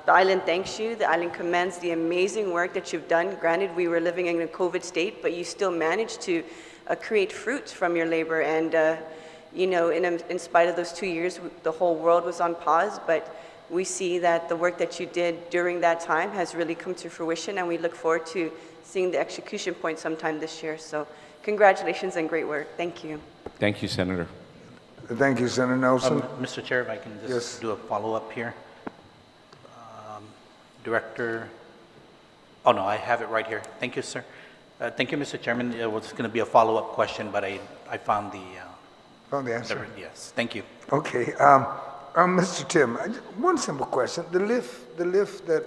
S9: the island thanks you. The island commends the amazing work that you've done. Granted, we were living in a COVID state, but you still managed to create fruits from your labor. And, in spite of those 2 years, the whole world was on pause, but we see that the work that you did during that time has really come to fruition, and we look forward to seeing the execution point sometime this year. So congratulations and great work. Thank you.
S3: Thank you, Senator.
S1: Thank you, Senator Nelson.
S6: Mr. Chair, if I can just do a follow-up here. Director, oh no, I have it right here. Thank you, sir. Thank you, Mr. Chairman. It was going to be a follow-up question, but I found the...
S1: Found the answer.
S6: Yes, thank you.
S1: Okay. Mr. Tim, one simple question. The lift that,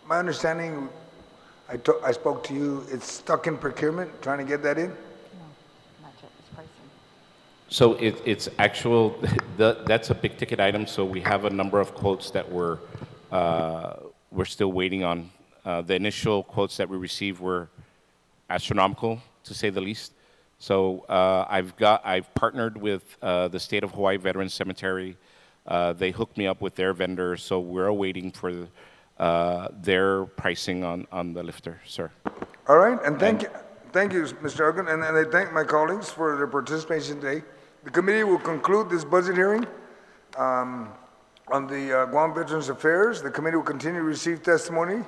S1: my understanding, I spoke to you, it's stuck in procurement, trying to get that in?
S3: So it's actual, that's a big ticket item, so we have a number of quotes that we're still waiting on. The initial quotes that we received were astronomical, to say the least. So I've partnered with the State of Hawaii Veterans Cemetery. They hooked me up with their vendor, so we're awaiting for their pricing on the lifter, sir.
S1: All right, and thank you, Mr. Ogden, and I thank my colleagues for their participation today. The committee will conclude this budget hearing on the Guam Veterans Affairs. The committee will continue to receive testimony.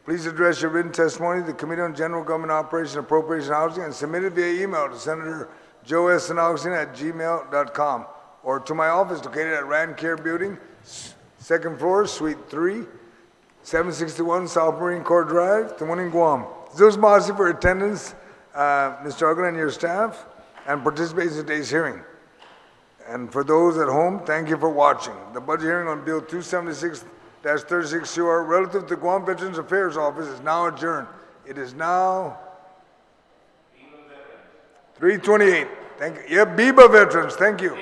S1: Please address your written testimony to the Committee on General Government Operations, Appropriation, Housing, and submit it via email to Senator Joe S. Agustin at gmail.com or to my office located at Rand Care Building, 2nd floor, Suite 3, 761 South Marine Corps Drive, Tamuning, Guam. Zeus Masi for attendance, Mr. Ogden and your staff, and participating in today's hearing. And for those at home, thank you for watching. The budget hearing on Bill 276-36CR relative to Guam Veterans Affairs Office is now adjourned. It is now 3:28. Thank you. Yeah, BIBA veterans, thank you.